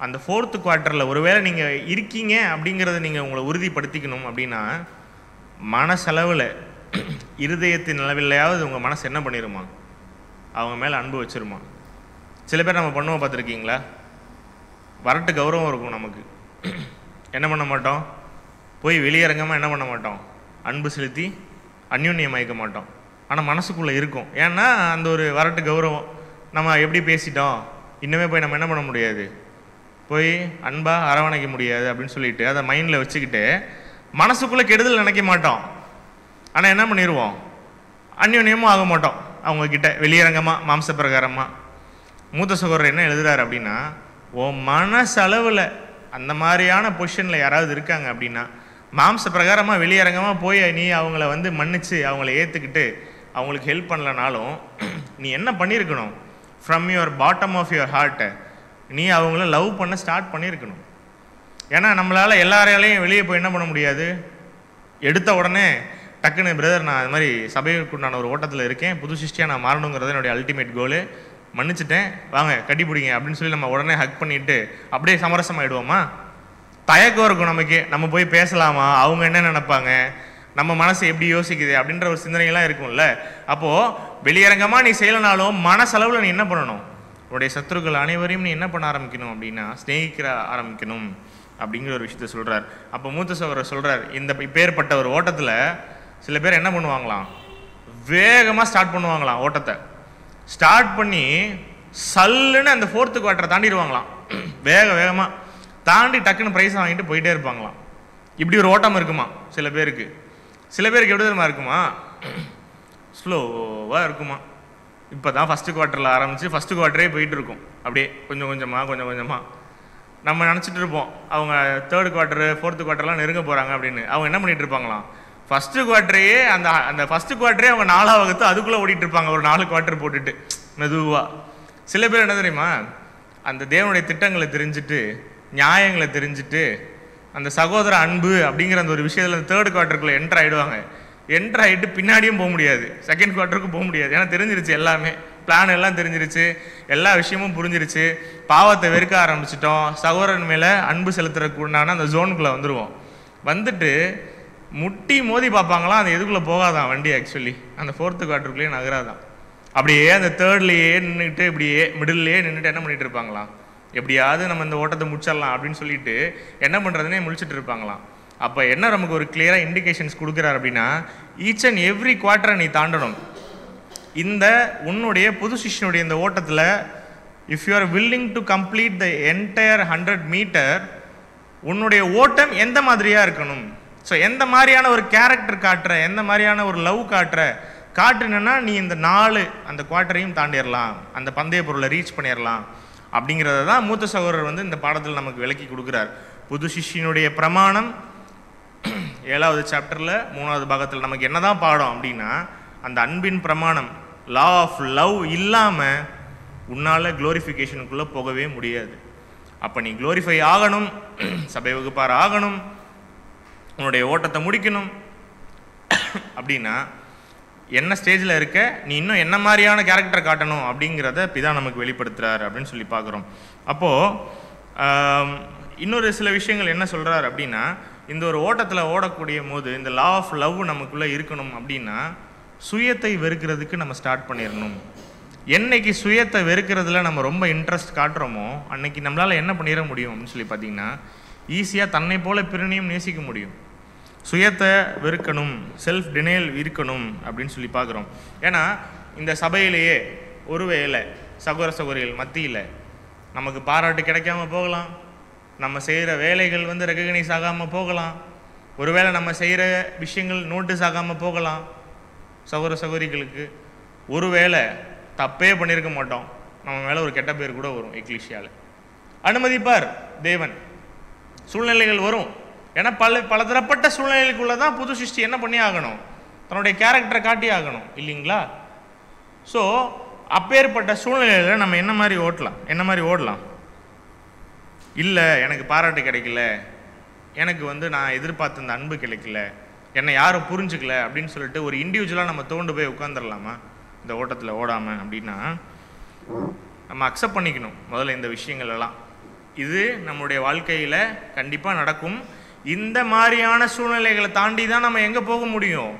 அந்த 4th குவார்ட்டரில் ஒருவேளை நீங்கள் இருக்கீங்க அப்படிங்கிறத நீங்கள் உங்களை உறுதிப்படுத்திக்கணும் அப்படின்னா மனசளவில் இருதயத்தின் அளவில்லையாவது உங்கள் மனசு என்ன பண்ணிடுமா, அவங்க மேலே அன்பு வச்சிருமா. சில பேர் நம்ம பண்ணுவோம் பார்த்துருக்கீங்களா, வரட்டு கௌரவம் இருக்கும் நமக்கு, என்ன பண்ண மாட்டோம், போய் வெளியரங்கமாக என்ன பண்ண மாட்டோம், அன்பு செலுத்தி அந்யோன்யம் மயக்க மாட்டோம். ஆனால் மனசுக்குள்ளே இருக்கும், ஏன்னா அந்த ஒரு வரட்டு கௌரவம், நம்ம எப்படி பேசிட்டோம், இன்னுமே போய் நம்ம என்ன பண்ண முடியாது, போய் அன்பாக அரவணைக்க முடியாது அப்படின்னு சொல்லிட்டு அதை மைண்டில் வச்சுக்கிட்டு மனசுக்குள்ளே கெடுதல் நினைக்க மாட்டோம். ஆனால் என்ன பண்ணிடுவோம், அந்யோன்யமும் ஆக மாட்டோம் அவங்கக்கிட்ட வெளியரங்கமாக மாம்ச பிரகாரமாக. மூத்த சகோதரர் என்ன எழுதுறாரு அப்படின்னா, உன் மனசளவில் அந்த மாதிரியான பொசிஷனில் யாராவது இருக்காங்க அப்படின்னா மாம்ச பிரகாரமாக வெளியரங்கமாக போய் நீ அவங்கள வந்து மன்னிச்சு அவங்கள ஏற்றுக்கிட்டு அவங்களுக்கு ஹெல்ப் பண்ணலனாலும் நீ என்ன பண்ணியிருக்கணும், from your bottom of your ஹார்ட்டை நீ அவங்கள லவ் பண்ண ஸ்டார்ட் பண்ணியிருக்கணும். ஏன்னா நம்மளால் எல்லாரையாலையும் வெளியே போய் என்ன பண்ண முடியாது, எடுத்த உடனே டக்குன்னு பிரதர் நான் அது மாதிரி சபைக்குண்டான ஒரு ஓட்டத்தில் இருக்கேன், புது சிஷ்டியாக நான் மாறணுங்கிறது என்னுடைய அல்டிமேட் கோலு, மன்னிச்சிட்டேன் வாங்க கட்டி பிடிங்க அப்படின்னு சொல்லி நம்ம உடனே ஹக் பண்ணிவிட்டு அப்படியே சமரசமாயிடுவோமா? தயக்கம் இருக்கும் நமக்கு, நம்ம போய் பேசலாமா, அவங்க என்ன நினைப்பாங்க, நம்ம மனசு எப்படி யோசிக்குது அப்படின்ற ஒரு சிந்தனைகள்லாம் இருக்கும்ல. அப்போது வெளியரங்கமாக நீ செய்யலைனாலும் மனசளவில் நீ என்ன பண்ணணும், உன்னுடைய சத்துருக்கள் அனைவரையும் நீ என்ன பண்ண ஆரம்பிக்கணும் அப்படின்னா ஸ்நேகிக்கிற ஆரம்பிக்கணும் அப்படிங்கிற ஒரு விஷயத்த சொல்கிறார். அப்போ மூத்த சகோதரர் சொல்கிறார், இந்த இப்பேற்பட்ட ஒரு ஓட்டத்தில் சில பேர் என்ன பண்ணுவாங்களாம், வேகமாக ஸ்டார்ட் பண்ணுவாங்களாம், ஓட்டத்தை ஸ்டார்ட் பண்ணி சல்லுன்னு அந்த 4th குவார்ட்டரை தாண்டிடுவாங்களாம், வேகமாக தாண்டி டக்குன்னு ப்ரைஸ் வாங்கிட்டு போயிட்டே இருப்பாங்களாம். இப்படி ஒரு ஓட்டம் இருக்குமா சில பேருக்கு. சில பேருக்கு எப்படி தெரியுமா இருக்குமா, ஸ்லோவாக இருக்குமா. இப்போ தான் ஃபஸ்ட்டு குவார்ட்டரில் ஆரம்பித்து ஃபஸ்ட்டு குவார்ட்டரே போயிட்டு இருக்கும், அப்படியே கொஞ்சம் கொஞ்சமாக நம்ம நினச்சிட்டு இருப்போம் அவங்க 3rd குவார்ட்டரு 4th குவார்ட்டர்லாம் நெருங்க போகிறாங்க அப்படின்னு. அவங்க என்ன பண்ணிகிட்டு இருப்பாங்களாம், ஃபஸ்ட்டு குவார்ட்டரையே அந்த ஃபஸ்ட்டு குவார்ட்டரே அவங்க 4ஆம் வகுத்து அதுக்குள்ளே ஓடிட்டு இருப்பாங்க, ஒரு 4 குவார்ட்டர் போட்டுட்டு மெதுவாக. சில பேர் என்ன தெரியுமா, அந்த தேவனுடைய திட்டங்களை தெரிஞ்சுட்டு நியாயங்களை தெரிஞ்சுட்டு அந்த சகோதர அன்பு அப்படிங்கிற அந்த ஒரு விஷயத்தில் அந்த 3rd குவார்ட்டருக்குள்ளே என்ட்ரு ஆகிடுவாங்க. என்ட்ரு ஆகிட்டு பின்னாடியும் போக முடியாது, 2nd குவார்ட்டருக்கும் போக முடியாது. ஏன்னா தெரிஞ்சிருச்சு, எல்லாமே பிளான் எல்லாம் தெரிஞ்சிருச்சு, எல்லா விஷயமும் புரிஞ்சிருச்சு, பாவத்தை வெறுக்க ஆரம்பிச்சிட்டோம், சகோதரன் மேலே அன்பு செலுத்துறதுக்குண்டான அந்த ஜோனுக்குள்ளே வந்துடுவோம். வந்துட்டு முட்டி மோதி பார்ப்பாங்களாம், அந்த எதுக்குள்ளே போகாதான் வண்டி, ஆக்சுவலி அந்த 4th குவார்ட்டருக்குள்ளேயே நகராதான். அப்படியே அந்த 3rdலேயே நின்றுட்டு இப்படியே மிடில்லையே நின்றுட்டு என்ன பண்ணிட்டு இருப்பாங்களாம், எப்படியாவது நம்ம இந்த ஓட்டத்தை முடிச்சிடலாம் அப்படின்னு சொல்லிட்டு என்ன பண்ணுறதுனே முழிச்சிட்டு இருப்பாங்களாம். அப்போ என்ன நமக்கு ஒரு கிளியராக இண்டிகேஷன்ஸ் கொடுக்குறாரு அப்படின்னா, ஈச் அண்ட் எவ்ரி குவார்ட்டரை நீ தாண்டணும். இந்த உன்னுடைய புது சிஷ்யனுடைய இந்த ஓட்டத்தில் if you are willing to complete the entire 100 metre, உன்னுடைய ஓட்டம் எந்த மாதிரியாக இருக்கணும், ஸோ எந்த மாதிரியான ஒரு கேரக்டர் காட்டுற, எந்த மாதிரியான ஒரு லவ் காட்டுனா நீ இந்த 4 அந்த குவார்ட்டரையும் தாண்டிடலாம், அந்த பந்தய பொருளை ரீச் பண்ணிடலாம் அப்படிங்கிறத தான் மூத்த சகோதரர் வந்து இந்த பாடத்தில் நமக்கு விளக்கி கொடுக்குறார். புது சிஷ்யனுடைய பிரமாணம் 7வது சாப்டரில் 3வது பாகத்தில் நமக்கு என்ன தான் பாடம் அப்படின்னா, அந்த அன்பின் பிரமாணம், லா ஆஃப் லவ் இல்லாமல் உன்னால் க்ளோரிஃபிகேஷனுக்குள்ளே போகவே முடியாது. அப்போ நீ க்ளோரிஃபை ஆகணும், சபை வகுப்பார் ஆகணும், உன்னுடைய ஓட்டத்தை முடிக்கணும் அப்படின்னா என்ன ஸ்டேஜில் இருக்க, நீ இன்னும் என்ன மாதிரியான கேரக்டர் காட்டணும் அப்படிங்கிறத பிதா நமக்கு வெளிப்படுத்துகிறார் அப்படின்னு சொல்லி பார்க்குறோம். அப்போது இன்னொரு சில விஷயங்கள் என்ன சொல்கிறார் அப்படின்னா, இந்த ஒரு ஓட்டத்தில் ஓடக்கூடிய போது இந்த லா ஆஃப் லவ் நமக்குள்ளே இருக்கணும் அப்படின்னா சுயத்தை வெறுக்கிறதுக்கு நம்ம ஸ்டார்ட் பண்ணிடணும். என்னைக்கு சுயத்தை வெறுக்கிறதுல நம்ம ரொம்ப இன்ட்ரெஸ்ட் காட்டுறோமோ அன்னைக்கு நம்மளால் என்ன பண்ணிட முடியும் அப்படின்னு சொல்லி பார்த்தீங்கன்னா, ஈஸியாக தன்னை போல பிறனையும் நேசிக்க முடியும். சுயத்தை வெறுக்கணும், செல்ஃப் டினையல் இருக்கணும் அப்படின்னு சொல்லி பார்க்குறோம். ஏன்னா இந்த சபையிலேயே ஒருவேளை சகோதர சகோதரிகள் மத்தியில் நமக்கு பாராட்டு கிடைக்காம போகலாம், நம்ம செய்கிற வேலைகள் வந்து ரெகக்னைஸ் ஆகாமல் போகலாம், ஒருவேளை நம்ம செய்கிற விஷயங்கள் நோட்டீஸ் ஆகாமல் போகலாம். சகோதர சகோதரிகளுக்கு ஒருவேளை தப்பே பண்ணியிருக்க மாட்டோம், நம்ம மேலே ஒரு கெட்ட பேர் கூட வரும். எக்லீசியாவில் அனுமதிப்பார் தேவன், சூழ்நிலைகள் வரும். ஏன்னா பலதரப்பட்ட சூழ்நிலைக்குள்ளே தான் புது சிருஷ்டி என்ன பண்ணி ஆகணும், தன்னுடைய கேரக்டரை காட்டி ஆகணும் இல்லைங்களா? ஸோ அப்பேற்பட்ட சூழ்நிலையில் நம்ம என்ன மாதிரி ஓடலாம்? இல்லை எனக்கு பாராட்டு கிடைக்கல, எனக்கு வந்து நான் எதிர்பார்த்த அந்த அன்பு கிடைக்கல, என்னை யாரும் புரிஞ்சுக்கல அப்படின்னு சொல்லிட்டு ஒரு இண்டிவிஜுவலாக நம்ம தோண்டு போய் உட்காந்துடலாமா இந்த ஓட்டத்தில் ஓடாமல்? அப்படின்னா நம்ம அக்செப்ட் பண்ணிக்கணும் முதல்ல இந்த விஷயங்கள் எல்லாம். இது நம்மளுடைய வாழ்க்கையில் கண்டிப்பாக நடக்கும். இந்த மாதிரியான சூழ்நிலைகளை தாண்டி தான் நம்ம எங்கே போக முடியும்?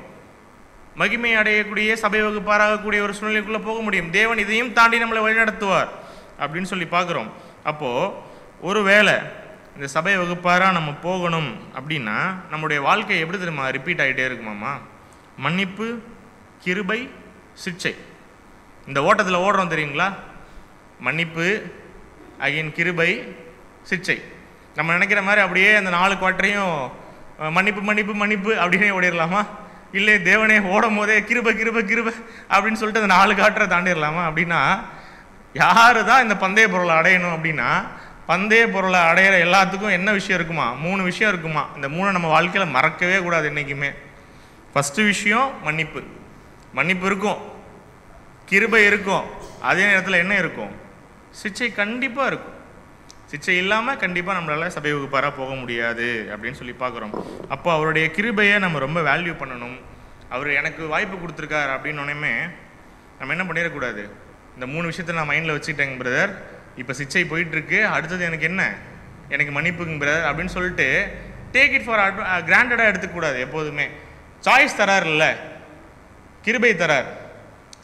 மகிமை அடையக்கூடிய சபை வகுப்பாராகக்கூடிய ஒரு சூழ்நிலைக்குள்ளே போக முடியும். தேவன் இதையும் தாண்டி நம்மளை வழிநடத்துவார் அப்படின்னு சொல்லி பார்க்குறோம். அப்போது ஒருவேளை இந்த சபை வகுப்பாராக நம்ம போகணும் அப்படின்னா நம்முடைய வாழ்க்கை எப்படி தெரியுமா ரிப்பீட் ஆகிட்டே இருக்குமாம்மா? மன்னிப்பு, கிருபை, சிக்ஷை. இந்த ஓட்டத்தில் ஓடுறோம் தெரியுங்களா? மன்னிப்பு, அகைன் கிருபை, சிக்ஷை. நம்ம நினைக்கிற மாதிரி அப்படியே அந்த 4 குவார்ட்டரையும் மன்னிப்பு மன்னிப்பு மன்னிப்பு அப்படின்னே ஓடிடலாமா? இல்லை தேவனே ஓடும் போதே கிருபை கிருபை கிருபை அப்படின்னு சொல்லிட்டு அந்த 4 குவார்ட்டரை தாண்டிடலாமா? அப்படின்னா யாரு தான் இந்த பந்தய பொருளை அடையணும் அப்படின்னா, பந்தய பொருளை அடையிற எல்லாத்துக்கும் என்ன விஷயம் இருக்குமா? 3 விஷயம் இருக்குமா. இந்த 3 நம்ம வாழ்க்கையில் மறக்கவே கூடாது என்றைக்குமே. ஃபஸ்ட்டு விஷயம் மன்னிப்பு. மன்னிப்பு இருக்கும், கிருபை இருக்கும், அதே நேரத்தில் என்ன இருக்கும்? சிக்ஷை கண்டிப்பாக இருக்கும். சிக்ஷை இல்லாமல் கண்டிப்பாக நம்மளால் சபை வகுப்பாராக போக முடியாது அப்படின்னு சொல்லி பார்க்குறோம். அப்போ அவருடைய கிருபையை நம்ம ரொம்ப வேல்யூ பண்ணணும். அவர் எனக்கு வாய்ப்பு கொடுத்துருக்கார் அப்படின்னோடனே நம்ம என்ன பண்ணிடக்கூடாது, இந்த 3 விஷயத்த நான் மைண்டில் வச்சுக்கிட்டேங்க பிரதர், இப்போ சிக்ஷை போயிட்டுருக்கு, அடுத்தது எனக்கு என்ன, எனக்கு மன்னிப்புங்க பிரதர் அப்படின்னு சொல்லிட்டு டேக் இட் ஃபார் கிராண்டடாக எடுத்துக்கூடாது. எப்போதுமே சாய்ஸ் தரார், இல்லை கிருபை தரார்.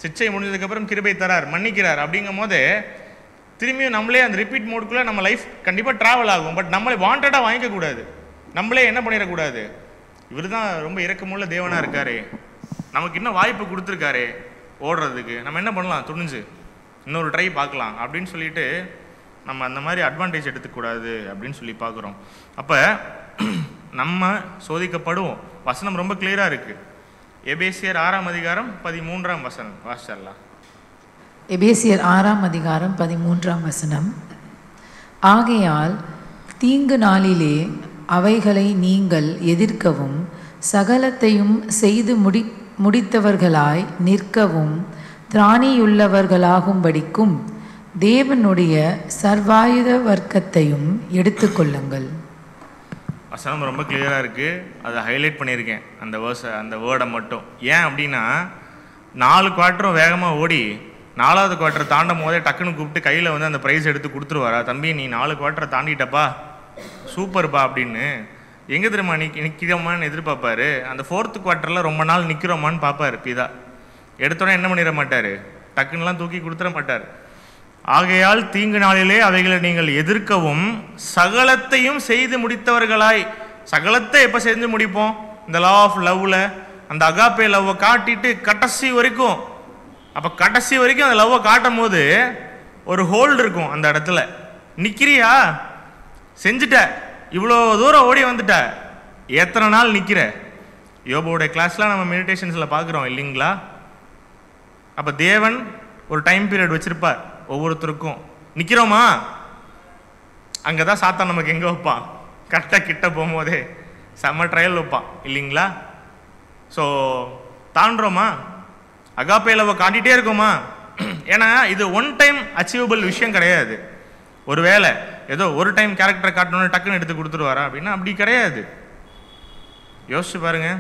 சிக்ஷை முடிஞ்சதுக்கப்புறம் கிருபை தரார், மன்னிக்கிறார். அப்படிங்கும் போது திரும்பியும் நம்மளே அந்த ரிப்பீட் மோடுக்குள்ளே நம்ம லைஃப் கண்டிப்பாக ட்ராவல் ஆகும். பட் நம்மளே வாண்டடாக வாங்கிக்கக்கூடாது. நம்மளே என்ன பண்ணிடக்கூடாது, இவர் தான் ரொம்ப இரக்கமுள்ள தேவனாக இருக்காரே, நமக்கு இன்னும் வாய்ப்பு கொடுத்துருக்காரே ஓடுறதுக்கு, நம்ம என்ன பண்ணலாம், துணிஞ்சு இன்னொரு ட்ரை பார்க்கலாம் அப்படின்னு சொல்லிட்டு நம்ம அந்த மாதிரி அட்வான்டேஜ் எடுத்துக்கூடாது அப்படின்னு சொல்லி பார்க்குறோம். அப்போ நம்ம சோதிக்கப்படுவோம். வசனம் ரொம்ப கிளியராக இருக்குது. எபேசியர் 6ஆம் அதிகாரம் 13ஆம் வசனம் வாசிச்சிடலாம். எபேசியர் 6ஆம் அதிகாரம் 13ஆம் வசனம். ஆகையால் தீங்கு நாளிலே அவைகளை நீங்கள் எதிர்க்கவும் சகலத்தையும் செய்து முடித்தவர்களாய் நிற்கவும் திராணியுள்ளவர்களாகும்படிக்கும் தேவனுடைய சர்வாயுத வர்க்கத்தையும் எடுத்துக்கொள்ளுங்கள். வசனம் ரொம்ப கிளியராக இருக்குது. அதை ஹைலைட் பண்ணியிருக்கேன் அந்த வேர்டை மட்டும். ஏன் அப்படின்னா 4 குவார்ட்டரும் வேகமாக ஓடி 4வது குவார்ட்டரை தாண்டும் போதே டக்குன்னு கூப்பிட்டு கையில் வந்து அந்த ப்ரைஸ் எடுத்து கொடுத்துருவாரா, தம்பி நீ 4 குவார்ட்டரை தாண்டிட்டப்பா, சூப்பர்ப்பா அப்படின்னு. எங்கே தெரியுமா நிற்கிறோமான்னு எதிர்பார்ப்பாரு. அந்த 4th குவார்ட்டரில் ரொம்ப நாள் நிற்கிறோமான்னு பார்ப்பார் பிதா. எடுத்தோடனே என்ன பண்ணிட மாட்டார், டக்குன்னெலாம் தூக்கி கொடுத்துட மாட்டார். ஆகையால் தீங்கு நாளிலே அவைகளை நீங்கள் எதிர்க்கவும் சகலத்தையும் செய்து முடித்தவர்களாய். சகலத்தை எப்போ செஞ்சு முடிப்போம்? இந்த லா ஆஃப் லவ்வில் அந்த அகாப்பே லவ்வை காட்டிட்டு கடைசி வரைக்கும். அப்போ கடைசி வரைக்கும் அந்த லவ்வை காட்டும் போது ஒரு ஹோல்டு இருக்கும் அந்த இடத்துல. நிற்கிறியா, செஞ்சுட்ட, இவ்வளோ தூரம் ஓடி வந்துட்ட, எத்தனை நாள் நிற்கிற? யோபோடைய கிளாஸ்லாம் நம்ம மெடிடேஷன்ஸில் பார்க்குறோம் இல்லைங்களா? அப்போ தேவன் ஒரு டைம் பீரியட் வச்சுருப்பார் ஒவ்வொருத்தருக்கும். நிற்கிறோமா? அங்கே தான் சாத்தான் நமக்கு எங்கே வைப்பான், கரெக்டாக கிட்ட போகும்போதே செம்ம ட்ரையல் வைப்பான் இல்லைங்களா? ஸோ தாண்டுறோமா? அகாப்பே லவ்வை காட்டிகிட்டே இருக்கோமா? ஏன்னா இது ஒன் டைம் அச்சீவபிள் விஷயம் கிடையாது. ஒருவேளை ஏதோ ஒரு டைம் கேரக்டரை காட்டணும்னு டக்குன்னு எடுத்து கொடுத்துருவாரா அப்படின்னா அப்படி கிடையாது. யோசிச்சு பாருங்க,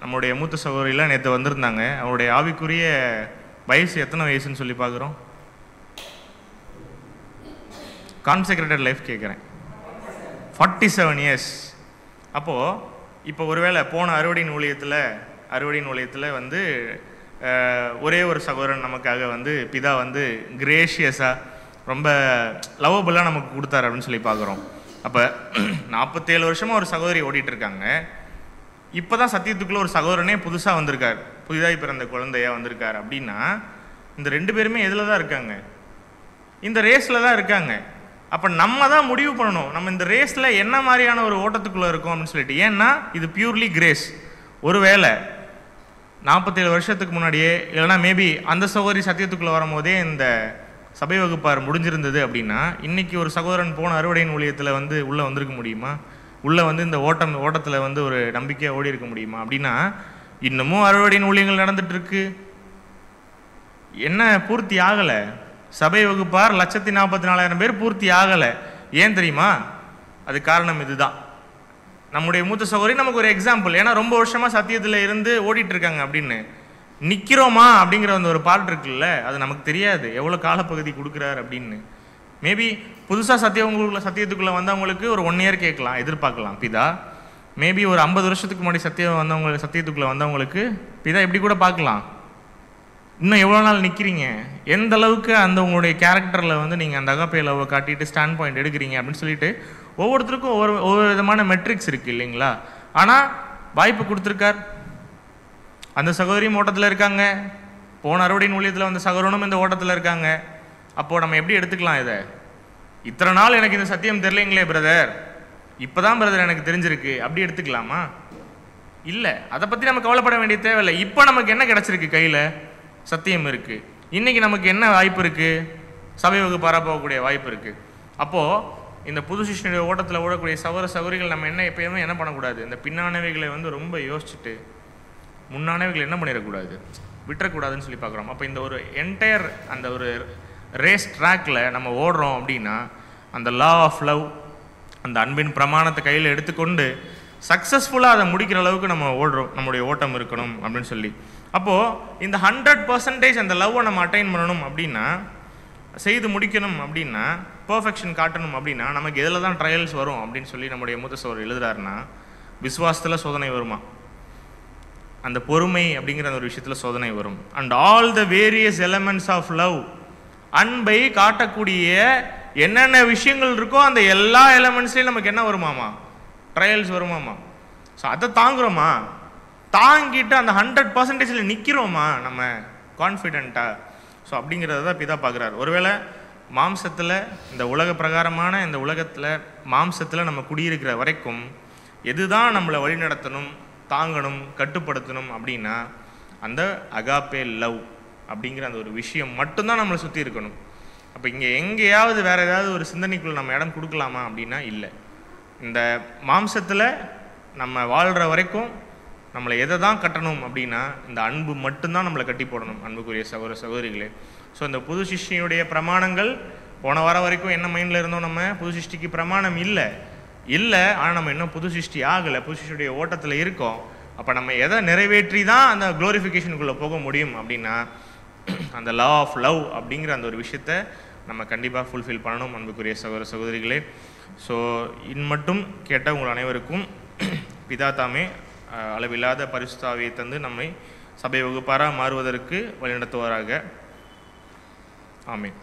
நம்மளுடைய மூத்த சகோதரிலாம் நேற்று வந்திருந்தாங்க. அவருடைய ஆவிக்குரிய வயசு எத்தனை வயசுன்னு சொல்லி பார்க்குறோம்? கான்செக்ரேட்டட் லைஃப் கேட்குறேன், 47 இயர்ஸ். அப்போது இப்போ ஒருவேளை போன அறுவடையின் ஊழியத்தில் வந்து ஒரே ஒரு சகோதரன் நமக்காக வந்து பிதா வந்து கிரேஷியஸாக ரொம்ப லவ்வபுல்லாக நமக்கு கொடுத்தாரு அப்படின்னு சொல்லி பார்க்குறோம். அப்போ 47 வருஷமாக ஒரு சகோதரி ஓடிட்டுருக்காங்க. இப்போ தான் சத்தியத்துக்குள்ளே ஒரு சகோதரனே புதுசாக வந்திருக்கார், புதிதாக பிறந்த குழந்தையாக வந்திருக்கார். அப்படின்னா இந்த 2 பேருமே எதில் தான் இருக்காங்க? இந்த ரேஸில் தான் இருக்காங்க. அப்போ நம்ம தான் முடிவு பண்ணணும் நம்ம இந்த ரேஸில் என்ன மாதிரியான ஒரு ஓட்டத்துக்குள்ளே இருக்கோம் அப்படின்னு சொல்லிட்டு. ஏன்னா இது பியூர்லி கிரேஸ். ஒருவேளை 47 வருஷத்துக்கு முன்னாடியே இல்லைனா மேபி அந்த சகோதரி சத்தியத்துக்குள்ளே வரும்போதே இந்த சபை வகுப்பார் முடிஞ்சிருந்தது அப்படின்னா இன்றைக்கி ஒரு சகோதரன் போன அறுவடையின் ஊழியத்தில் வந்து உள்ளே வந்திருக்க முடியுமா? உள்ளே வந்து இந்த ஓட்டத்தில் வந்து ஒரு நம்பிக்கையாக ஓடி இருக்க முடியுமா? அப்படின்னா இன்னமும் அறுவடையின் ஊழியங்கள் நடந்துகிட்ருக்கு. என்ன பூர்த்தி ஆகலை? சபை வகுப்பார் 1,44,000 பேர் பூர்த்தி ஆகலை. ஏன் தெரியுமா? அது காரணம் இதுதான். நம்முடைய மூத்த சகோதரி நமக்கு ஒரு எக்ஸாம்பிள். ஏன்னா ரொம்ப வருஷமாக சத்தியத்தில் இருந்து ஓடிட்டுருக்காங்க. அப்படின்னு நிற்கிறோமா அப்படிங்கிற அந்த ஒரு பார்ட் இருக்குல்ல, அது நமக்கு தெரியாது எவ்வளோ காலப்பகுதி கொடுக்குறாரு அப்படின்னு. மேபி புதுசாக சத்தியத்துக்குள்ளே வந்தவங்களுக்கு ஒரு 1 இயர் கேட்கலாம், எதிர்பார்க்கலாம் பிதா. மேபி ஒரு 50 வருஷத்துக்கு முன்னாடி சத்தியத்துக்குள்ளே வந்தவங்களுக்கு பிதா எப்படி கூட பார்க்கலாம். இன்னும் எவ்வளோ நாள் நிற்கிறீங்க? எந்த அளவுக்கு அந்த உங்களுடைய கேரக்டரில் வந்து நீங்கள் அந்த அகாப்பே லவ்வை காட்டிட்டு ஸ்டாண்ட் பாயிண்ட் எடுக்கிறீங்க அப்படின்னு சொல்லிட்டு ஒவ்வொருத்தருக்கும் ஒவ்வொரு விதமான மெட்ரிக்ஸ் இருக்குது இல்லைங்களா? ஆனால் வாய்ப்பு கொடுத்துருக்கார். அந்த சகோதரியும் ஓட்டத்தில் இருக்காங்க, போன அறுவடையின் ஊழியத்தில் வந்த சகோதரனும் இந்த ஓட்டத்தில் இருக்காங்க. அப்போது நம்ம எப்படி எடுத்துக்கலாம் இதை? இத்தனை நாள் எனக்கு இந்த சத்தியம் தெரியலைங்களே பிரதர், இப்போ தான் பிரதர் எனக்கு தெரிஞ்சிருக்கு, அப்படி எடுத்துக்கலாமா? இல்லை, அதை பற்றி நம்ம கவலைப்பட வேண்டிய தேவையில்லை. இப்போ நமக்கு என்ன கிடச்சிருக்கு? கையில் சத்தியம் இருக்குது. இன்றைக்கி நமக்கு என்ன வாய்ப்பு இருக்குது? சபை வகுப்பாராக போகக்கூடிய வாய்ப்பு இருக்குது. அப்போது இந்த புது சிஷ்யனுடைய ஓட்டத்தில் ஓடக்கூடிய சகோதரிகள் நம்ம எப்பயுமே என்ன பண்ணக்கூடாது? இந்த பின்னானவைகளை வந்து ரொம்ப யோசிச்சுட்டு முன்னானவைகளை என்ன பண்ணிடக்கூடாது, விட்டுறக்கூடாதுன்னு சொல்லி பார்க்குறோம். அப்போ இந்த ஒரு என்டையர் அந்த ஒரு ரேஸ் ட்ராக்கில் நம்ம ஓடுறோம் அப்படின்னா அந்த லா ஆஃப் லவ், அந்த அன்பின் பிரமாணத்தை கையில் எடுத்துக்கொண்டு சக்ஸஸ்ஃபுல்லாக அதை முடிக்கிற அளவுக்கு நம்ம ஓடுறோம், நம்முடைய ஓட்டம் இருக்கணும் அப்படின்னு சொல்லி. அப்போது இந்த 100% அந்த லவ்வை நம்ம அட்டைன் பண்ணணும் அப்படின்னா, செய்து முடிக்கணும் அப்படின்னா, பர்ஃபெக்ஷன் காட்டணும் அப்படின்னா நமக்கு எதில் தான் ட்ரையல்ஸ் வரும் அப்படின்னு சொல்லி நம்முடைய மூத்த சகோதரர் எழுதுறாருன்னா, விசுவாசத்தில் சோதனை வருமா, அந்த பொறுமை அப்படிங்கிற அந்த ஒரு விஷயத்தில் சோதனை வரும். And all the various elements of love, அன்பை காட்டக்கூடிய என்னென்ன விஷயங்கள் இருக்கோ அந்த எல்லா எலமெண்ட்ஸ்லேயும் நமக்கு என்ன வருமாமா? ட்ரையல்ஸ் வருமாமா. ஸோ அதை தாங்குறோமா? தாங்கிட்டு அந்த 100% நிற்கிறோமா நம்ம கான்ஃபிடென்ட்டாக? ஸோ அப்படிங்கிறத தான் பிதா பார்க்குறாரு. ஒருவேளை மாம்சத்தில், இந்த உலக பிரகாரமான இந்த உலகத்தில் மாம்சத்தில் நம்ம குடியிருக்கிற வரைக்கும் எதுதான் நம்மளை வழிநடத்தணும், தாங்கணும், கட்டுப்படுத்தணும் அப்படின்னா அந்த அகாப்பே லவ் அப்படிங்கிற அந்த ஒரு விஷயம் மட்டும்தான் நம்மளை சுற்றி இருக்கணும். அப்போ இங்கே எங்கேயாவது வேறு ஏதாவது ஒரு சிந்தனைக்குள்ள நம்ம இடம் கொடுக்கலாமா அப்படின்னா இல்லை. இந்த மாம்சத்தில் நம்ம வாழ்கிற வரைக்கும் நம்மளை எதை தான் கட்டணும் அப்படின்னா இந்த அன்பு மட்டும்தான் நம்மளை கட்டி போடணும், அன்புக்குரிய சகோதரிகளே. ஸோ இந்த புது சிஷ்டியுடைய பிரமாணங்கள் போன வாரம் வரைக்கும் என்ன மைண்டில் இருந்தோம்? நம்ம புது சிஷ்டிக்கு பிரமாணம் இல்லை, ஆனால் நம்ம இன்னும் புது சிஷ்டி ஆகலை, புது சிஷ்டியுடைய ஓட்டத்தில் இருக்கோம். அப்போ நம்ம எதை நிறைவேற்றி தான் அந்த குளோரிஃபிகேஷனுக்குள்ளே போக முடியும் அப்படின்னா அந்த லா ஆஃப் லவ் அப்படிங்கிற அந்த ஒரு விஷயத்தை நம்ம கண்டிப்பாக ஃபுல்ஃபில் பண்ணணும், அன்புக்குரிய சகோதரிகளே. ஸோ மட்டும் கேட்ட உங்கள் அனைவருக்கும் பிதா தாமே அளவில்லாத பரிசுத்த ஆவியை தந்து நம்மை சபை வகுப்பாராக மாறுவதற்கு வழிநடத்துவாராக. ஆமென்.